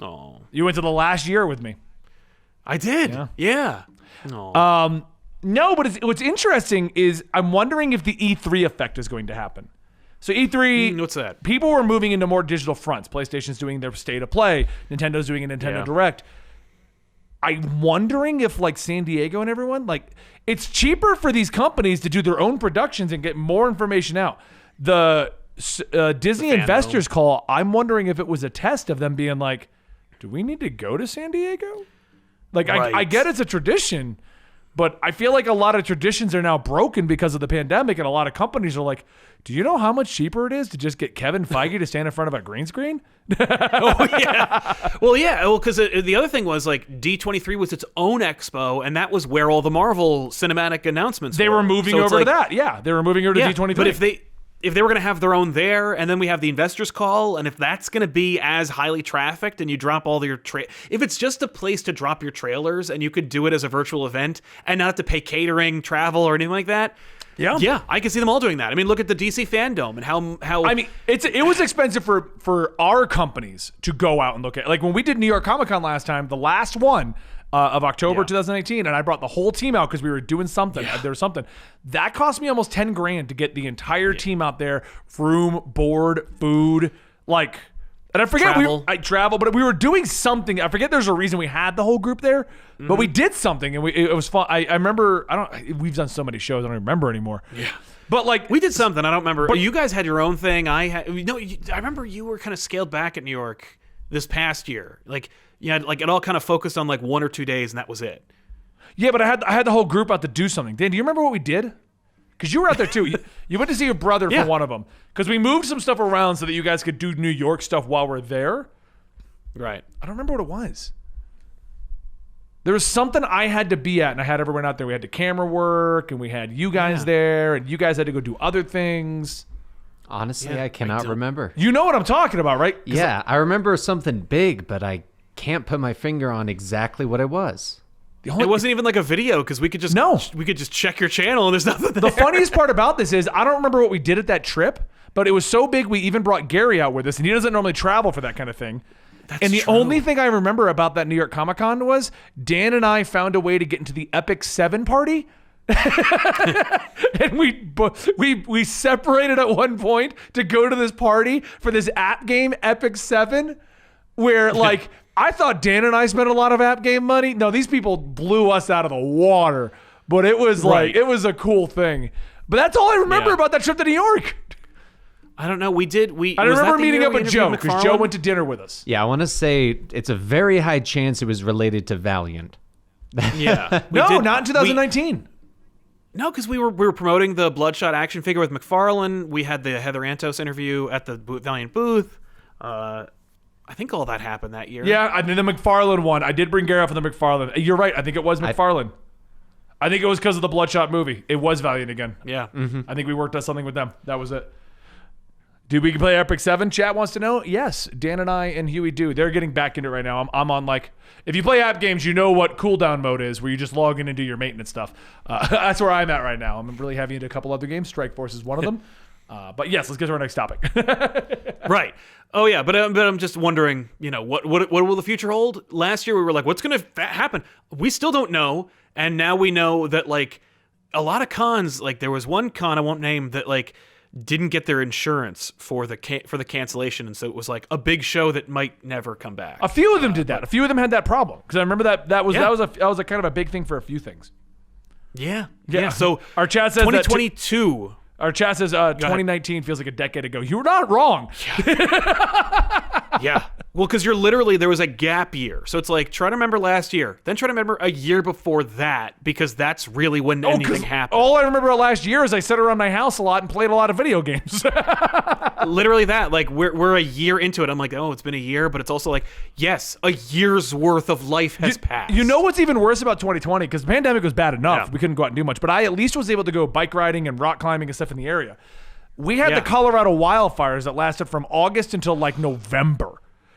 Oh. You went to the last year with me. I did. Yeah. No, but what's interesting is I'm wondering if the E3 effect is going to happen. So E3, what's that? People were moving into more digital fronts. PlayStation's doing their state of play. Nintendo's doing a Nintendo Direct. I'm wondering if like San Diego and everyone, like it's cheaper for these companies to do their own productions and get more information out. The Disney investors call, I'm wondering if it was a test of them being like, do we need to go to San Diego? Like, I get it's a tradition, but I feel like a lot of traditions are now broken because of the pandemic, and a lot of companies are like, do you know how much cheaper it is to just get Kevin Feige to stand in front of a green screen? Oh, yeah. Well, because the other thing was like D23 was its own expo, and that was where all the Marvel cinematic announcements were. They were moving over to that. Yeah, they were moving over to D23. But if they were going to have their own there, and then we have the investors call, and if that's going to be as highly trafficked and you drop all your if it's just a place to drop your trailers and you could do it as a virtual event and not have to pay catering, travel, or anything like that, yeah, I can see them all doing that. I mean, look at the DC fandom and how I mean, it was expensive for our companies to go out and look at. Like when we did New York Comic Con last time, the last one of October 2018, and I brought the whole team out because we were doing something. There was something that cost me almost $10,000 to get the entire team out there, room, board, food, like. And I forget I travel, but we were doing something. I forget there's a reason we had the whole group there, but we did something and it was fun. I remember. We've done so many shows, I don't remember anymore. Yeah. But like we did something, I don't remember. But you guys had your own thing. I remember you were kind of scaled back at New York this past year. Like you had like it all kind of focused on like 1 or 2 days, and that was it. Yeah, but I had the whole group out to do something. Dan, do you remember what we did? because you were out there too. You went to see your brother for one of them because we moved some stuff around so that you guys could do New York stuff while we're there. Right. I don't remember what it was. There was something I had to be at, and I had everyone out there. We had the camera work, and we had you guys there, and you guys had to go do other things. Honestly, I cannot remember. You know what I'm talking about, right? Yeah, I remember something big, but I can't put my finger on exactly what it was. It wasn't even like a video because we could just check your channel and there's nothing there. The funniest part about this is I don't remember what we did at that trip, but it was so big we even brought Gary out with us, and he doesn't normally travel for that kind of thing. And the only thing I remember about that New York Comic Con was Dan and I found a way to get into the Epic 7 party. And we separated at one point to go to this party for this app game, Epic 7, where like I thought Dan and I spent a lot of app game money. No, these people blew us out of the water. But it was like it was a cool thing. But that's all I remember about that trip to New York. I don't know. I remember meeting up with Joe because Joe went to dinner with us. Yeah, I want to say it's a very high chance it was related to Valiant. Yeah. Not in 2019. No, because we were promoting the Bloodshot action figure with McFarlane. We had the Heather Antos interview at the Valiant booth. I think all that happened that year. Yeah, I mean the McFarlane one. I did bring Gary up for the McFarlane. You're right. I think it was McFarlane. I think it was because of the Bloodshot movie. It was Valiant again. Yeah. Mm-hmm. I think we worked on something with them. That was it. Do we play Epic 7? Chat wants to know. Yes, Dan and I and Huey do. They're getting back into it right now. I'm on like, if you play app games, you know what cooldown mode is, where you just log in and do your maintenance stuff. That's where I'm at right now. I'm really heavy into a couple other games. Strike Force is one of them. But yes, let's get to our next topic. Right. Oh yeah, but I'm just wondering, what will the future hold? Last year we were like, what's going to happen? We still don't know, and now we know that like a lot of cons, like there was one con I won't name that like didn't get their insurance for the cancellation, and so it was like a big show that might never come back. A few of them did that. A few of them had that problem because I remember that was a kind of a big thing for a few things. Yeah. So our chat says 2022. Our chat says 2019 feels like a decade ago. You're not wrong. Yeah. Well, because there was a gap year. So it's like, try to remember last year. Then try to remember a year before that, because that's really when anything happened. All I remember last year is I sat around my house a lot and played a lot of video games. Literally that. Like, we're a year into it. I'm like, oh, it's been a year. But it's also like, yes, a year's worth of life has passed. You know what's even worse about 2020? Because the pandemic was bad enough. Yeah. We couldn't go out and do much. But I at least was able to go bike riding and rock climbing and stuff in the area. We had the Colorado wildfires that lasted from August until like November.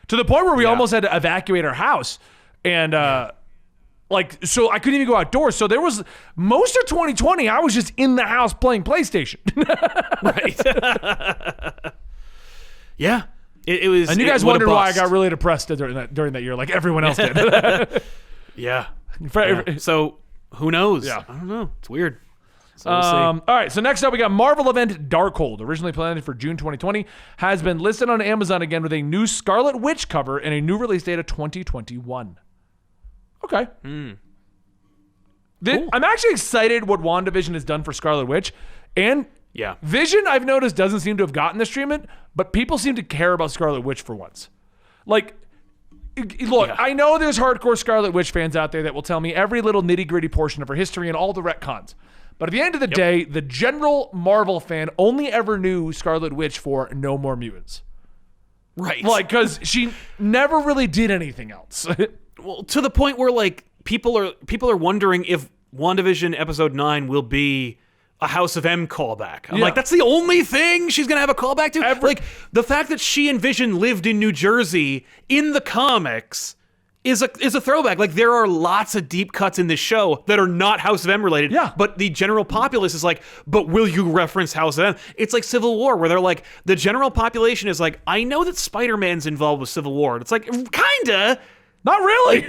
To the point where we almost had to evacuate our house. And so I couldn't even go outdoors. So there was most of 2020, I was just in the house playing PlayStation. Right. Yeah. It was. And you guys wondered why I got really depressed during that year, like everyone else did. Yeah. So who knows? Yeah. I don't know. It's weird. So we'll all right, so next up we got Marvel event Darkhold, originally planned for June 2020, has been listed on Amazon again with a new Scarlet Witch cover and a new release date of 2021. Okay. Cool. I'm actually excited what WandaVision has done for Scarlet Witch. And Vision, I've noticed, doesn't seem to have gotten this treatment, but people seem to care about Scarlet Witch for once. Like, look, I know there's hardcore Scarlet Witch fans out there that will tell me every little nitty-gritty portion of her history and all the retcons. But at the end of the day, the general Marvel fan only ever knew Scarlet Witch for No More Mutants. Right. Like, because she never really did anything else. Well, to the point where, like, people are wondering if WandaVision Episode 9 will be a House of M callback. I'm like, that's the only thing she's going to have a callback to? Like, the fact that she and Vision lived in New Jersey in the comics is a throwback. Like, there are lots of deep cuts in this show that are not House of M related. Yeah. But the general populace is like, but will you reference House of M? It's like Civil War, where they're like, the general population is like, I know that Spider-Man's involved with Civil War. And it's like, kinda. Not really.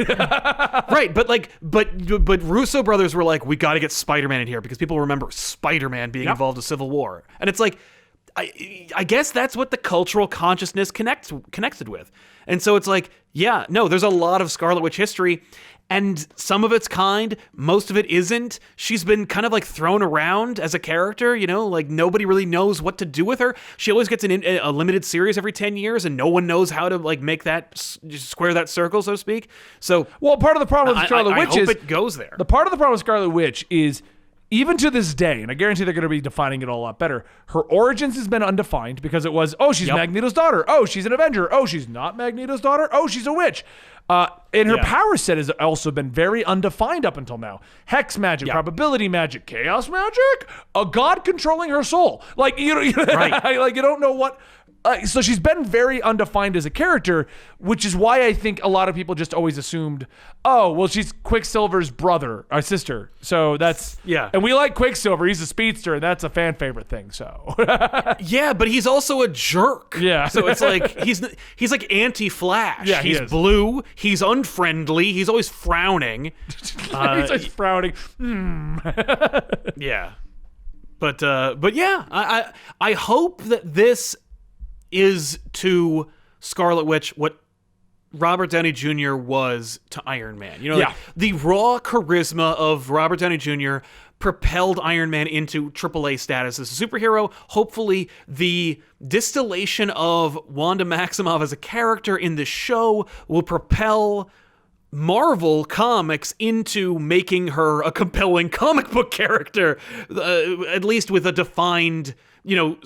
Right, but Russo brothers were like, we got to get Spider-Man in here because people remember Spider-Man being involved with Civil War. And it's like, I guess that's what the cultural consciousness connected with. And so it's like, there's a lot of Scarlet Witch history, and some of it's kind, most of it isn't. She's been kind of like thrown around as a character, like nobody really knows what to do with her. She always gets a limited series every 10 years, and no one knows how to like make that, square that circle, so to speak. So, well, part of the problem with Scarlet Witch I hope it goes there. The part of the problem with Scarlet Witch is, even to this day, and I guarantee they're going to be defining it a lot better, her origins has been undefined because it was, oh, she's Magneto's daughter. Oh, she's an Avenger. Oh, she's not Magneto's daughter. Oh, she's a witch. And her power set has also been very undefined up until now. Hex magic, probability magic, chaos magic, a god controlling her soul. Like, you don't know what... so she's been very undefined as a character, which is why I think a lot of people just always assumed, oh, well, she's Quicksilver's brother or sister. So that's... Yeah. And we like Quicksilver. He's a speedster, and that's a fan favorite thing, so... Yeah, but he's also a jerk. Yeah. So it's like, he's like anti-Flash. Yeah, he's blue. He's unfriendly. He's always frowning. He's always frowning. Yeah. But yeah, I hope that this is to Scarlet Witch what Robert Downey Jr. was to Iron Man. You know, like the raw charisma of Robert Downey Jr. propelled Iron Man into AAA status as a superhero. Hopefully, the distillation of Wanda Maximoff as a character in the show will propel Marvel Comics into making her a compelling comic book character, at least with a defined,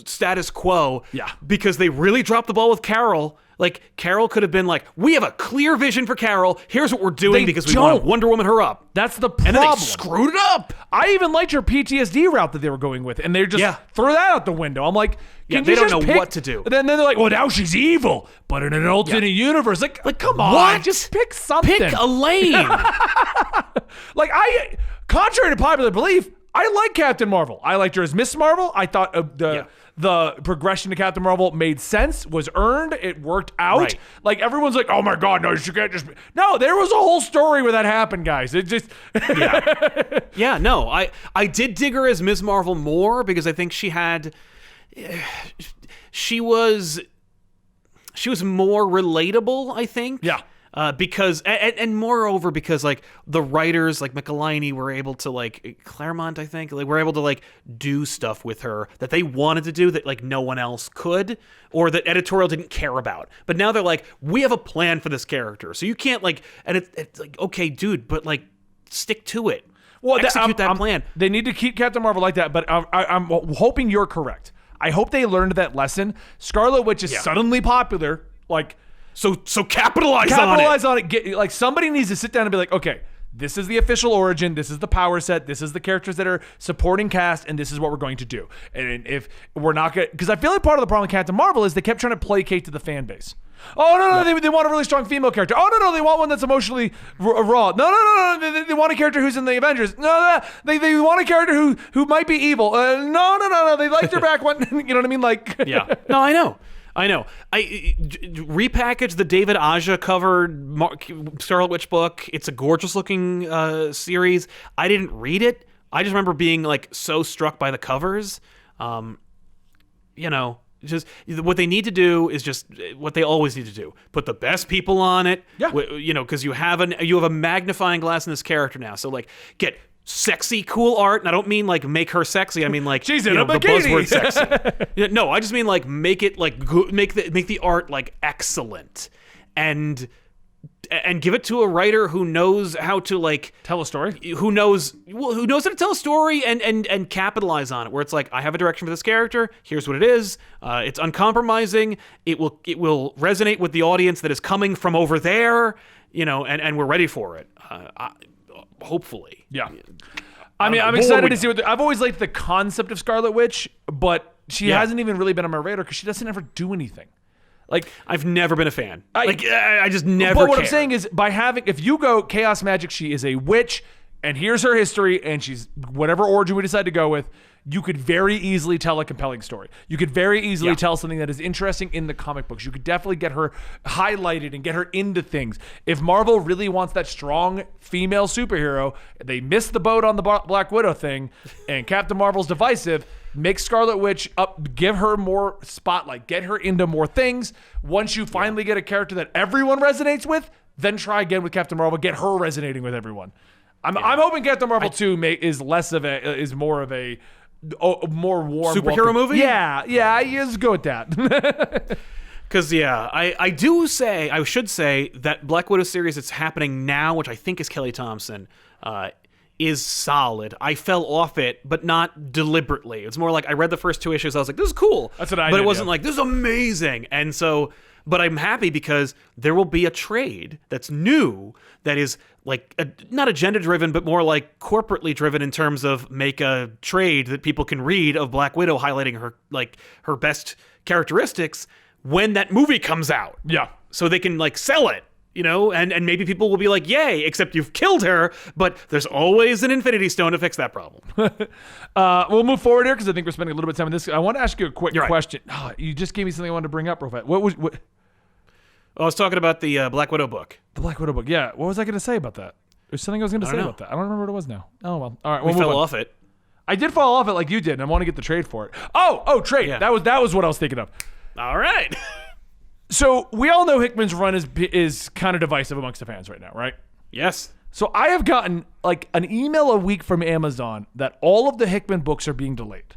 status quo. Yeah. Because they really dropped the ball with Carol. Like, Carol could have been like, we have a clear vision for Carol. Here's what we're doing because we want to Wonder Woman her up. That's the problem. And then they screwed it up. I even liked her PTSD route that they were going with, and they just threw that out the window. I'm like, they don't know what to do. And then they're like, well, now she's evil, but in an alternate universe. Like, come on. What? Just pick something. Pick a lane. Like, contrary to popular belief, I like Captain Marvel. I liked her as Miss Marvel. I thought the progression to Captain Marvel made sense, was earned, it worked out. Right. Like, everyone's like, oh my God, no, you can't just... No, there was a whole story where that happened, guys. It just... Yeah, no, I did dig her as Ms. Marvel more because I think she had... She was more relatable, I think. Yeah. Because and moreover because like the writers like McElhinney were able to like Claremont I think like were able to like do stuff with her that they wanted to do that like no one else could or that editorial didn't care about. But now they're like, we have a plan for this character, so you can't like, and it's like, okay, dude, but like stick to it. Well, execute that plan. They need to keep Captain Marvel like that, but I'm hoping you're correct. I hope they learned that lesson. Scarlet Witch is suddenly popular, like. So capitalize on it. Like, somebody needs to sit down and be like, okay, this is the official origin. This is the power set. This is the characters that are supporting cast, and this is what we're going to do. And if we're not going to... Because I feel like part of the problem with Captain Marvel is they kept trying to placate to the fan base. Oh, no, they want a really strong female character. Oh, no, they want one that's emotionally raw. No, they want a character who's in the Avengers. No, they want a character who might be evil. No, they liked her back when... You know what I mean? Like... Yeah. No, I know. I repackaged the David Aja covered Scarlet Witch book. It's a gorgeous looking series. I didn't read it. I just remember being like so struck by the covers. Just what they need to do is just what they always need to do. Put the best people on it. Yeah. Because you have a magnifying glass in this character now. So like get sexy, cool art, and I don't mean like make her sexy. I mean like she's in a the bikini. buzzword sexy. No, I just mean like make it like make the art like excellent, and give it to a writer who knows how to like tell a story. Who knows how to tell a story and capitalize on it. Where it's like, I have a direction for this character. Here's what it is. It's uncompromising. It will resonate with the audience that is coming from over there. And we're ready for it. Hopefully. Yeah. I mean, I'm excited to see I've always liked the concept of Scarlet Witch, but she hasn't even really been on my radar because she doesn't ever do anything. Like, I've never been a fan. I just never But what cared. I'm saying is, if you go Chaos Magic, she is a witch, and here's her history, and she's whatever origin we decide to go with, you could very easily tell a compelling story. You could very easily tell something that is interesting in the comic books. You could definitely get her highlighted and get her into things. If Marvel really wants that strong female superhero, they missed the boat on the Black Widow thing, and Captain Marvel's divisive, make Scarlet Witch up, give her more spotlight, get her into more things. Once you finally get a character that everyone resonates with, then try again with Captain Marvel, get her resonating with everyone. I'm hoping Captain Marvel 2 is more of a more warm superhero movie. Yeah, let's go with that. Because I should say that Black Widow series that's happening now, which I think is Kelly Thompson, is solid. I fell off it, but not deliberately. It's more like I read the first 2 issues. I was like, this is cool. That's what I But did, it wasn't yeah. like, this is amazing. And so, but I'm happy because there will be a trade that's new that is like not agenda driven, but more like corporately driven in terms of make a trade that people can read of Black Widow highlighting her best characteristics when that movie comes out. Yeah. So they can like sell it. And maybe people will be like, yay, except you've killed her, but there's always an Infinity Stone to fix that problem. We'll move forward here because I think we're spending a little bit of time on this. I want to ask you a quick You're right. question. Oh, you just gave me something I wanted to bring up real fast. What? I was talking about the Black Widow book. The Black Widow book. Yeah. What was I going to say about that? There's something I was going to say know. about that. I don't remember what it was now. Oh, well. All right. We We'll move fell on. off it. I did fall off it like you did, and I want to get the trade for it. Oh, trade. Yeah. That was what I was thinking of. All right. So we all know Hickman's run is kind of divisive amongst the fans right now, right? Yes. So I have gotten like an email a week from Amazon that all of the Hickman books are being delayed.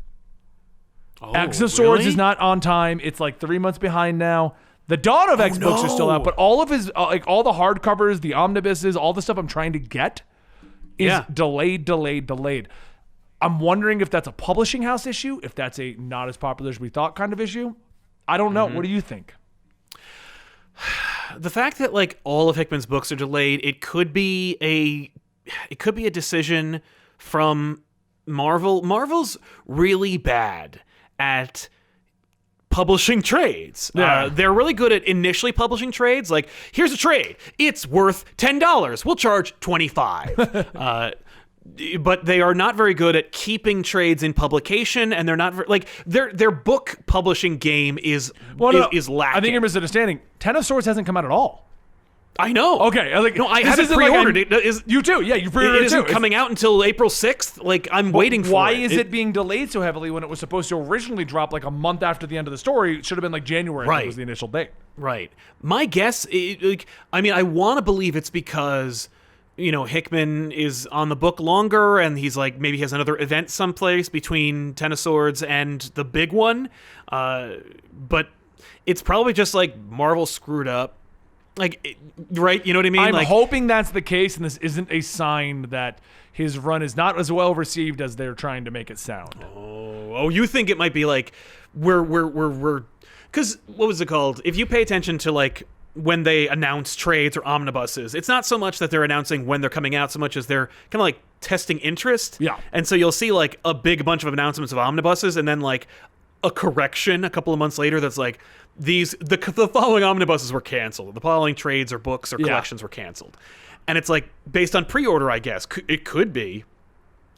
Oh, X of Swords really? is not on time. It's like 3 months behind now. The Dawn of X books are still out, but all of his like all the hardcovers, the omnibuses, all the stuff I'm trying to get is delayed. I'm wondering if that's a publishing house issue, if that's a not as popular as we thought kind of issue. I don't know. What do you think? The fact that like all of Hickman's books are delayed, it could be a decision from Marvel. Marvel's really bad at publishing trades. Yeah. They're really good at initially publishing trades. Like, here's a trade. It's worth $10. We'll charge $25. But they are not very good at keeping trades in publication, and they're not like their book publishing game is lacking. I think you're misunderstanding. Ten of Swords hasn't come out at all. I know. Okay, I this haven't isn't like pre-ordered it. Is you too? Yeah, you pre-ordered it it too. isn't coming out until April 6th. Like, I'm waiting for it. Why is it being delayed so heavily when it was supposed to originally drop like a month after the end of the story? It should have been like January. Right. Was the initial date. Right. My guess, I want to believe it's because, Hickman is on the book longer and he's like, maybe he has another event someplace between Ten of Swords and the big one. But it's probably just like Marvel screwed up. Like, right? You know what I mean? I'm like, hoping that's the case, and this isn't a sign that his run is not as well received as they're trying to make it sound. Oh, you think it might be like we're because what was it called? If you pay attention to like when they announce trades or omnibuses, it's not so much that they're announcing when they're coming out so much as they're kind of like testing interest. Yeah. And so you'll see like a big bunch of announcements of omnibuses and then like a correction a couple of months later that's like the following omnibuses were canceled. The following trades or books or collections were canceled. And it's like based on pre-order, I guess. It could be.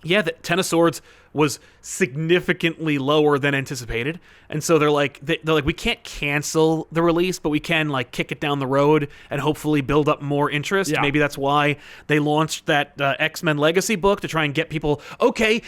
Yeah, the Ten of Swords was significantly lower than anticipated, and so they're like, we can't cancel the release, but we can like kick it down the road and hopefully build up more interest. Yeah. Maybe that's why they launched that X-Men Legacy book to try and get people. Okay,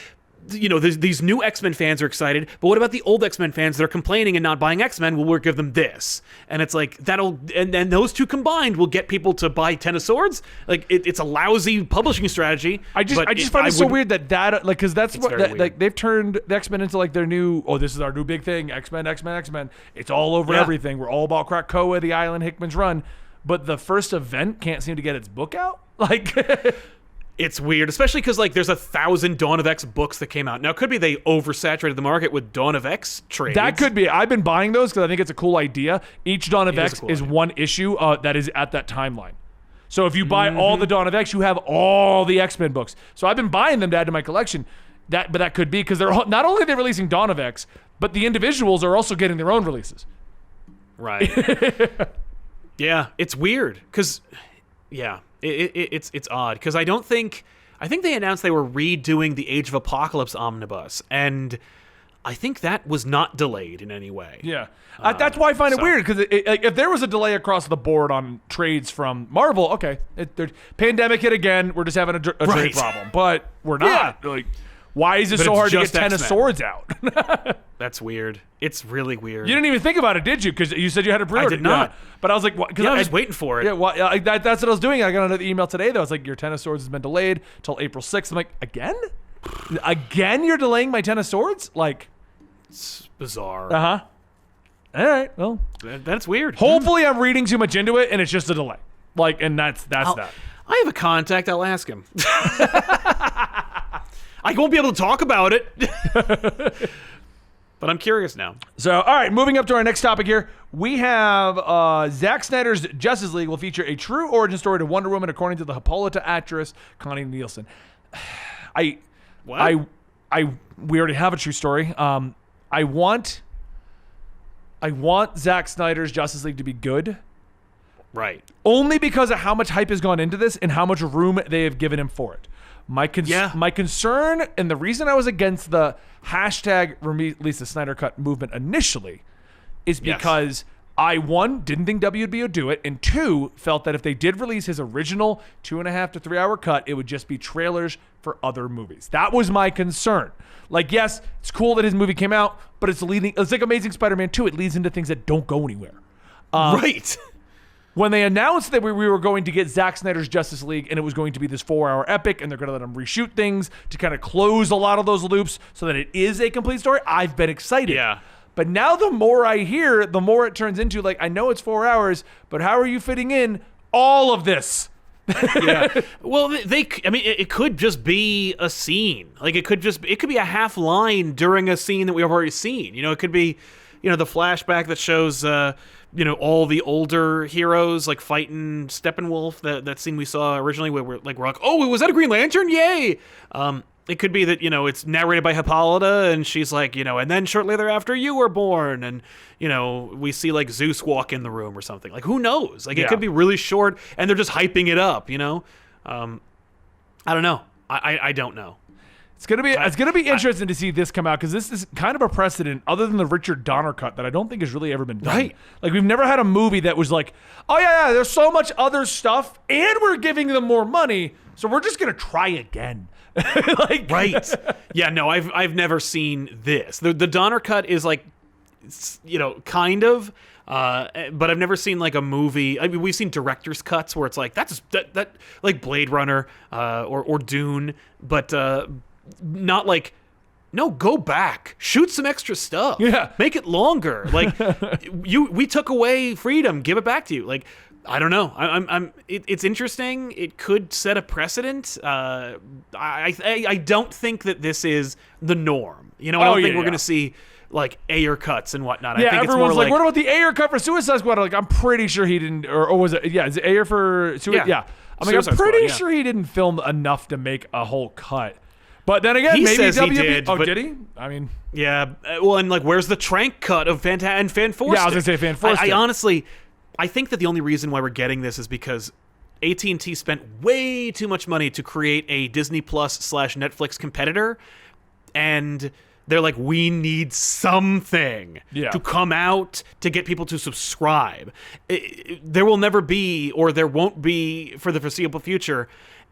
these new X-Men fans are excited, but what about the old X-Men fans that are complaining and not buying X-Men? We'll give them this, and it's like and those two combined will get people to buy Ten of Swords. Like it's a lousy publishing strategy. I just find it so weird that like because that's what very weird. like they've turned the X-Men into like their new this is our new big thing, X-Men. It's all over everything. We're all about Krakoa, the island, Hickman's run, but the first event can't seem to get its book out. Like. It's weird, especially because like there's 1,000 Dawn of X books that came out. Now, it could be they oversaturated the market with Dawn of X trades. That could be. I've been buying those because I think it's a cool idea. Each Dawn of X is one issue that is at that timeline. So if you buy all the Dawn of X, you have all the X-Men books. So I've been buying them to add to my collection. But that could be because they're not only are they releasing Dawn of X, but the individuals are also getting their own releases. Right. Yeah, it's weird because, it's odd because I think they announced they were redoing the Age of Apocalypse omnibus, and I think that was not delayed in any way. Yeah, that's why I find it weird because if there was a delay across the board on trades from Marvel, okay, pandemic hit again, we're just having a trade problem, but we're not. Yeah. Like, why is it But so it's hard to get just Ten of X-Men. Swords out? That's weird. It's really weird. You didn't even think about it, did you? Because you said you had a pre-order. I did not. Yeah. But I was like, what? I was just waiting for it. Yeah, that's what I was doing. I got another email today that was like, your Ten of Swords has been delayed till April 6th. I'm like, again? Again, you're delaying my Ten of Swords? Like, It's bizarre. all right. Well, That's weird. hopefully I'm reading too much into it, and it's just a delay. Like, and that's that. I have a contact. I'll ask him. I won't be able to talk about it. But I'm curious now. So, all right, moving up to our next topic here. We have Zack Snyder's Justice League will feature a true origin story to Wonder Woman, according to the Hippolyta actress Connie Nielsen. We already have a true story. I want Zack Snyder's Justice League to be good. Right. Only because of how much hype has gone into this and how much room they have given him for it. My concern, and the reason I was against the hashtag release the Snyder Cut movement initially, is because I, one, didn't think WB would do it, and two, felt that if they did release his original 2.5 to 3 hour cut, it would just be trailers for other movies. That was my concern. Like, yes, it's cool that his movie came out, but it's like Amazing Spider-Man 2. It leads into things that don't go anywhere. Right. When they announced that we were going to get Zack Snyder's Justice League and it was going to be this 4-hour epic and they're going to let him reshoot things to kind of close a lot of those loops so that it is a complete story, I've been excited. Yeah. But now the more I hear, the more it turns into, like, I know it's 4 hours, but how are you fitting in all of this? Yeah. Well, it could just be a scene. Like, it could be a half line during a scene that we've already seen. You know, it could be, the flashback that shows, all the older heroes like fighting Steppenwolf. That scene we saw originally where we're like, oh, was that a Green Lantern? Yay! It could be that, it's narrated by Hippolyta and she's like, and then shortly thereafter you were born and, we see like Zeus walk in the room or something. Like, who knows? Like, it could be really short and they're just hyping it up, I don't know. I don't know. It's gonna be interesting to see this come out because this is kind of a precedent other than the Richard Donner cut that I don't think has really ever been done. Right. Like, we've never had a movie that was like, oh yeah, there's so much other stuff and we're giving them more money, so we're just gonna try again. Right. Yeah, no, I've never seen this. The Donner cut is like, kind of, but I've never seen like a movie. I mean, we've seen director's cuts where it's like that like Blade Runner or Dune, but not like, no, go back, shoot some extra stuff, make it longer. Like we took away freedom, give it back to you. Like, I don't know. It's interesting. It could set a precedent. I don't think that this is the norm. I don't think we're going to see like Ayer cuts and whatnot. Yeah, I think everyone's it's more like, what about the Ayer cut for Suicide Squad? Like, I'm pretty sure he didn't, or was it? Yeah, is it Ayer for Suicide? Yeah. I'm pretty sure he didn't film enough to make a whole cut. But then again, maybe says WB. He did, oh, did he? I mean, yeah. Well, and like, where's the Trank cut of Fan Forstic? Yeah, I was gonna say Fan Forstic. I honestly, I think that the only reason why we're getting this is because AT&T spent way too much money to create a Disney Plus / Netflix competitor, and they're like, we need something to come out to get people to subscribe. There will never be, or there won't be for the foreseeable future,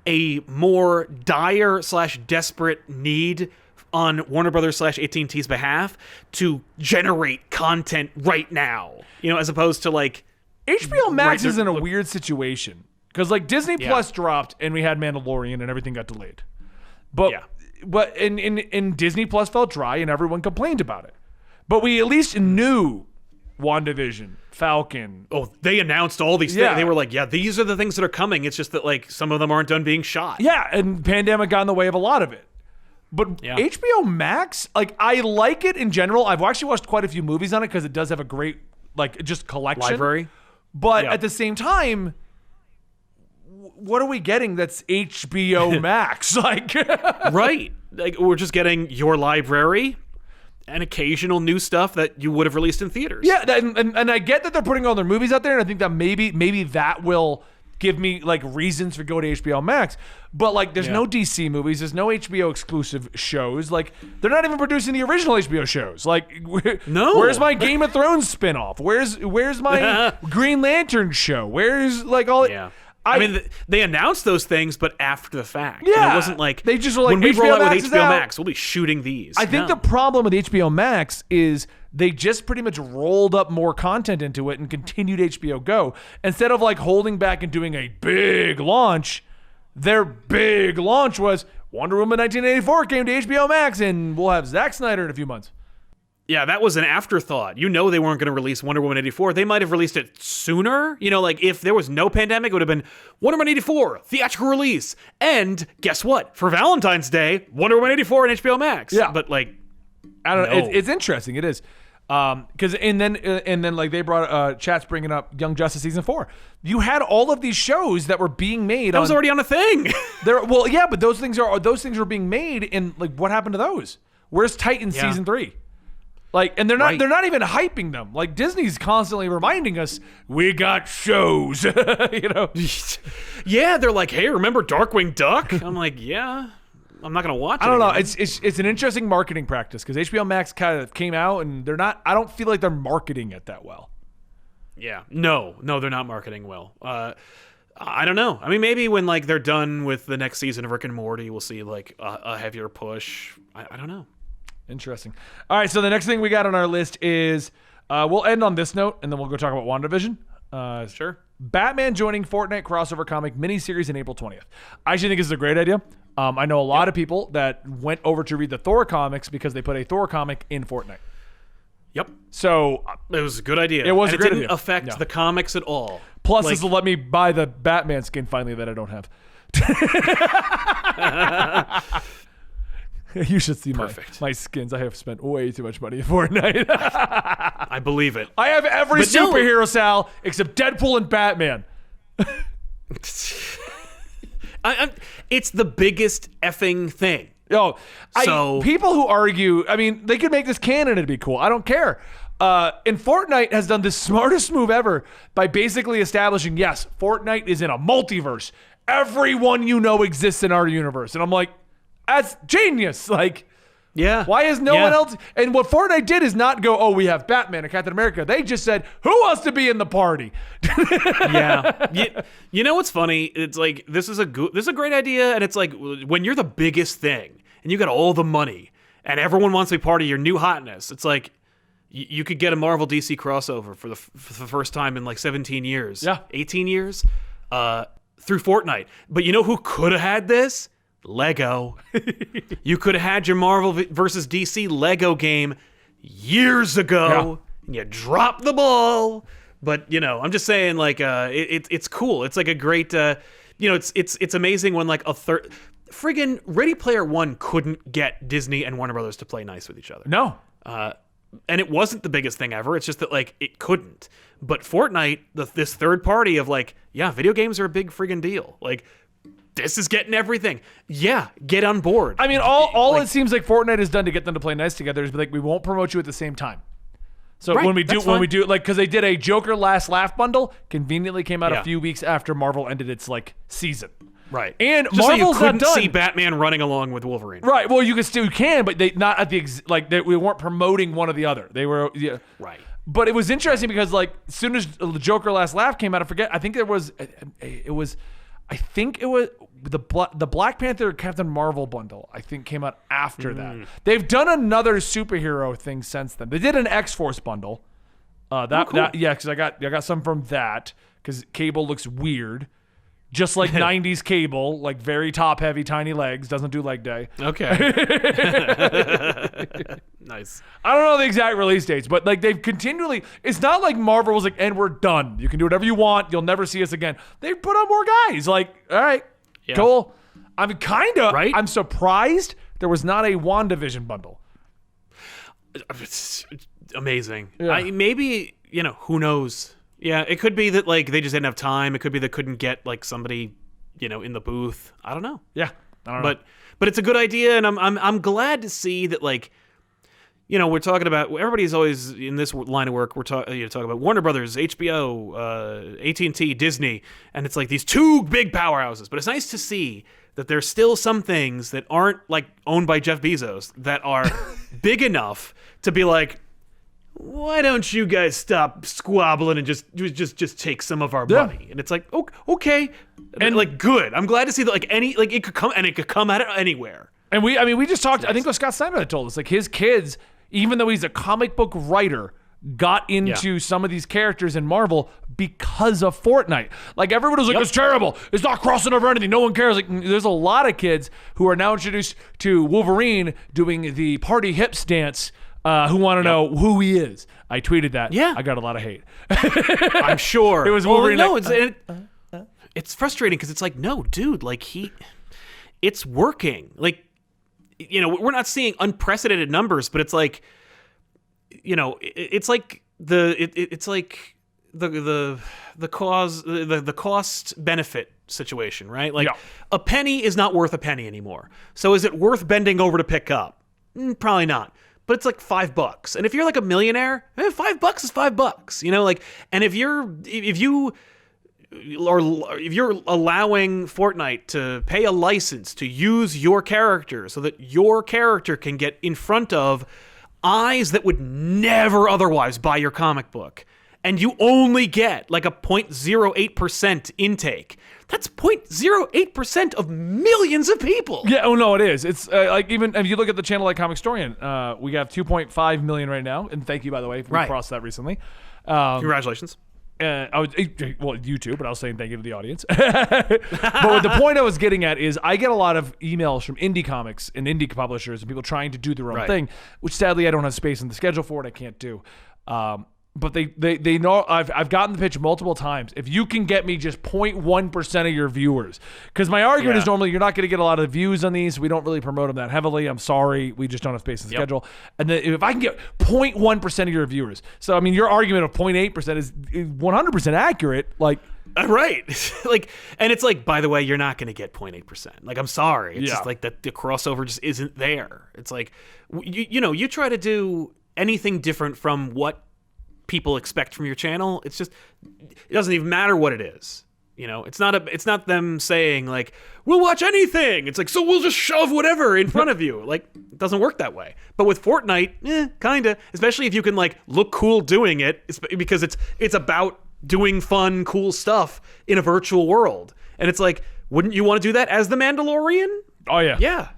a more dire / desperate need on Warner Brothers / AT&T's behalf to generate content right now, as opposed to like HBO Max is in a weird situation because like Disney Plus dropped and we had Mandalorian and everything got delayed, but in Disney Plus felt dry and everyone complained about it, but we at least knew WandaVision, Falcon. Oh, they announced all these things. They were like, these are the things that are coming. It's just that like some of them aren't done being shot. Yeah, and pandemic got in the way of a lot of it. But HBO Max, like, I like it in general. I've actually watched quite a few movies on it because it does have a great, like, just collection. Library. But at the same time, what are we getting that's HBO Max? Like, right. Like, we're just getting your library and occasional new stuff that you would have released in theaters. Yeah, and I get that they're putting all their movies out there, and I think that maybe that will give me like reasons for going to HBO Max. But like, there's no DC movies, there's no HBO exclusive shows. Like, they're not even producing the original HBO shows. Like, where's my Game of Thrones spinoff? Where's my Green Lantern show? Where's like all? Yeah. I mean, they announced those things, but after the fact. Yeah. It wasn't like, they just were like, when we HBO roll out Max with is HBO out. Max, we'll be shooting these. I think the problem with HBO Max is they just pretty much rolled up more content into it and continued HBO Go. Instead of like holding back and doing a big launch, their big launch was Wonder Woman 1984 came to HBO Max and we'll have Zack Snyder in a few months. Yeah, that was an afterthought. You know they weren't going to release Wonder Woman 84. They might have released it sooner. You know, like if there was no pandemic, it would have been Wonder Woman 84, theatrical release. And guess what? For Valentine's Day, Wonder Woman 84 on HBO Max. Yeah. But like, I don't know. no. It's interesting. It is. Because and then like they brought chat's bringing up Young Justice season 4. You had all of these shows that were being made. That was already on a thing. Well, yeah, but those things are being made. And like, what happened to those? Where's Titans season 3? Like, and they're not even hyping them. Like Disney's constantly reminding us we got shows. You know? Yeah, they're like, hey, remember Darkwing Duck? I'm like, yeah. I'm not gonna watch it. I don't know. Again. It's an interesting marketing practice because HBO Max kind of came out and they're not. I don't feel like they're marketing it that well. Yeah. No, they're not marketing well. I don't know. I mean, maybe when like they're done with the next season of Rick and Morty, we'll see like a heavier push. I don't know. Interesting. All right, so the next thing we got on our list is we'll end on this note and then we'll go talk about WandaVision. Sure. Batman joining Fortnite crossover comic miniseries in April 20th. I actually think this is a great idea. I know a lot of people that went over to read the Thor comics because they put a Thor comic in Fortnite. Yep. So it was a good idea. It was a great idea. It didn't affect the comics at all. Plus, this will let me buy the Batman skin finally that I don't have. You should see my skins. I have spent way too much money in Fortnite. I believe it. I have every superhero, Sal, except Deadpool and Batman. It's the biggest effing thing. People who argue, I mean, they could make this canon and it'd be cool. I don't care. And Fortnite has done the smartest move ever by basically establishing, yes, Fortnite is in a multiverse. Everyone you know exists in our universe. And I'm like, that's genius. Like, yeah. Why is no one else? And what Fortnite did is not go, oh, we have Batman and Captain America. They just said, who wants to be in the party? Yeah. You know what's funny? It's like this is a great idea, and it's like when you're the biggest thing and you got all the money and everyone wants to be part of your new hotness. It's like you could get a Marvel DC crossover for the first time in like 17 years, 18 years, through Fortnite. But you know who could have had this? Lego. You could have had your Marvel versus DC Lego game years ago. And you dropped the ball. But you know, I'm just saying, like, it's cool. It's like a great, it's amazing when like friggin' Ready Player One couldn't get Disney and Warner Brothers to play nice with each other. No. And it wasn't the biggest thing ever. It's just that like it couldn't. But Fortnite, this third party of like, yeah, video games are a big friggin' deal. Like, this is getting everything. Yeah, get on board. I mean, all it seems like Fortnite has done to get them to play nice together is be like, we won't promote you at the same time. So when we do like, because they did a Joker Last Laugh bundle, conveniently came out a few weeks after Marvel ended its like season. Right. And just Marvel's so you couldn't not done. see Batman running along with Wolverine. Right. Well, you can, but they not at the we weren't promoting one or the other. They were right. But it was interesting because like as soon as the Joker Last Laugh came out, I think it was the Black Panther Captain Marvel bundle, I think, came out after that. They've done another superhero thing since then. They did an X-Force bundle. Cool. Because I got some from that because Cable looks weird. Just like 90s Cable, like very top-heavy, tiny legs, doesn't do leg day. Okay. Nice. I don't know the exact release dates, but like they've continually, it's not like Marvel was like, and we're done. You can do whatever you want. You'll never see us again. They put on more guys. Like, all right, cool. I'm I'm surprised there was not a WandaVision bundle. It's amazing. Yeah. Maybe, who knows? Yeah, it could be that like they just didn't have time. It could be they couldn't get like somebody, in the booth. I don't know. Yeah, I don't know. But it's a good idea, and I'm glad to see that like, we're talking about everybody's always in this line of work. We're talking about Warner Brothers, HBO, AT&T, Disney, and it's like these two big powerhouses. But it's nice to see that there's still some things that aren't like owned by Jeff Bezos that are big enough to be like, why don't you guys stop squabbling and just take some of our money? And it's like, okay, and like good. I'm glad to see that like it could come out of anywhere. And we just talked. I think what Scott Snyder had told us, like his kids, even though he's a comic book writer, got into some of these characters in Marvel because of Fortnite. Like everyone was like, it's terrible. It's not crossing over anything. No one cares. Like there's a lot of kids who are now introduced to Wolverine doing the party hips dance who want to know who he is. I tweeted that. Yeah. I got a lot of hate. I'm sure. It was Wolverine. No, it's frustrating because it's like, no, dude, like it's working. Like, you know, we're not seeing unprecedented numbers, but it's like, you know, it's like it's like the cost benefit situation, right? Like a penny is not worth a penny anymore. So is it worth bending over to pick up? Probably not. But it's like $5. And if you're like a millionaire, $5 is $5, you know, like, and if you're allowing Fortnite to pay a license to use your character so that your character can get in front of eyes that would never otherwise buy your comic book, and you only get like a 0.08% intake, that's 0.08% of millions of people. Yeah, oh no, it is. It's like, even if you look at the channel like Comic Historian, we have 2.5 million right now, and thank you, by the way, we crossed that recently. Congratulations. Well, you too, but I was saying thank you to the audience. But the point I was getting at is I get a lot of emails from indie comics and indie publishers and people trying to do their own thing, which sadly I don't have space in the schedule for it. I can't do. But they know I've gotten the pitch multiple times. If you can get me just 0.1% of your viewers, because my argument is normally you're not going to get a lot of views on these. We don't really promote them that heavily. I'm sorry, we just don't have space in the schedule. And then if I can get 0.1% of your viewers, so I mean your argument of 0.8% is 100% accurate. Like. Right. Like, and it's like, by the way, you're not going to get 0.8%. Like, I'm sorry. It's just like that the crossover just isn't there. It's like, you know, you try to do anything different from what people expect from your channel. It's just, it doesn't even matter what it is. You know, it's not them saying like, we'll watch anything. It's like, so we'll just shove whatever in front of you. Like, it doesn't work that way. But with Fortnite, kind of, especially if you can like look cool doing it, because it's about doing fun, cool stuff in a virtual world. And it's like, wouldn't you want to do that as the Mandalorian? Oh yeah. Yeah.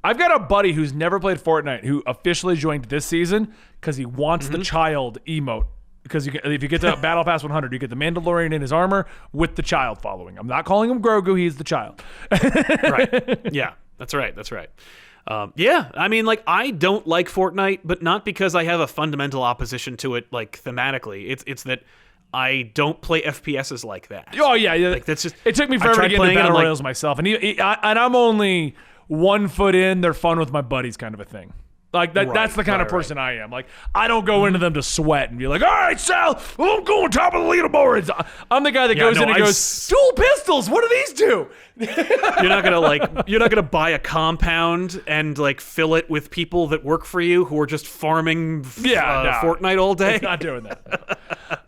I've got a buddy who's never played Fortnite who officially joined this season because he wants the child emote. Because if you get to Battle Pass 100, you get the Mandalorian in his armor with the child following. I'm not calling him Grogu. He's the child. Right. Yeah, that's right. That's right. Yeah, I mean, like, I don't like Fortnite, but not because I have a fundamental opposition to it, like, thematically. It's that I don't play FPSs like that. Oh, yeah. Like, that's just... It took me forever to get into Battle Royales myself. And I'm only 1 foot in. They're fun with my buddies kind of a thing. Like, that's the kind of person I am. Like, I don't go into them to sweat and be like, all right, Sal, I'm going top of the leaderboards. I'm the guy that goes in and goes, dual pistols, what do these do? You're not gonna buy a compound and like fill it with people that work for you who are just farming Fortnite all day. I'm not doing that.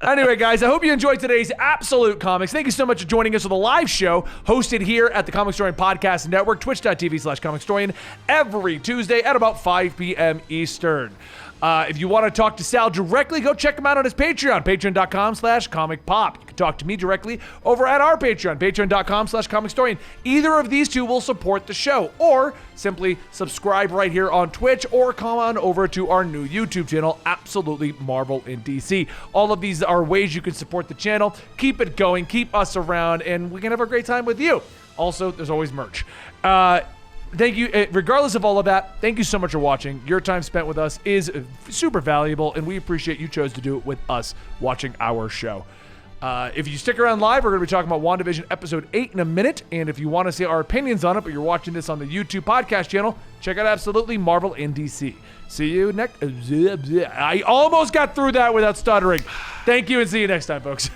Anyway, guys, I hope you enjoyed today's Absolute Comics. Thank you so much for joining us for the live show hosted here at the Comic Historian Podcast Network, twitch.tv/Comic Historian, every Tuesday at about 5 p.m. Eastern. If you want to talk to Sal directly, go check him out on his Patreon, patreon.com/comicpop. You can talk to me directly over at our Patreon, patreon.com/comicstorian. Either of these two will support the show, or simply subscribe right here on Twitch, or come on over to our new YouTube channel, Absolutely Marvel in DC. All of these are ways you can support the channel. Keep it going, keep us around, and we can have a great time with you. Also, there's always merch. Thank you. Regardless of all of that, thank you so much for watching. Your time spent with us is super valuable, and we appreciate you chose to do it with us watching our show. If you stick around live, we're going to be talking about WandaVision Episode 8 in a minute, and if you want to see our opinions on it, but you're watching this on the YouTube podcast channel, check out Absolutely Marvel in DC. See you next... I almost got through that without stuttering. Thank you, and see you next time, folks.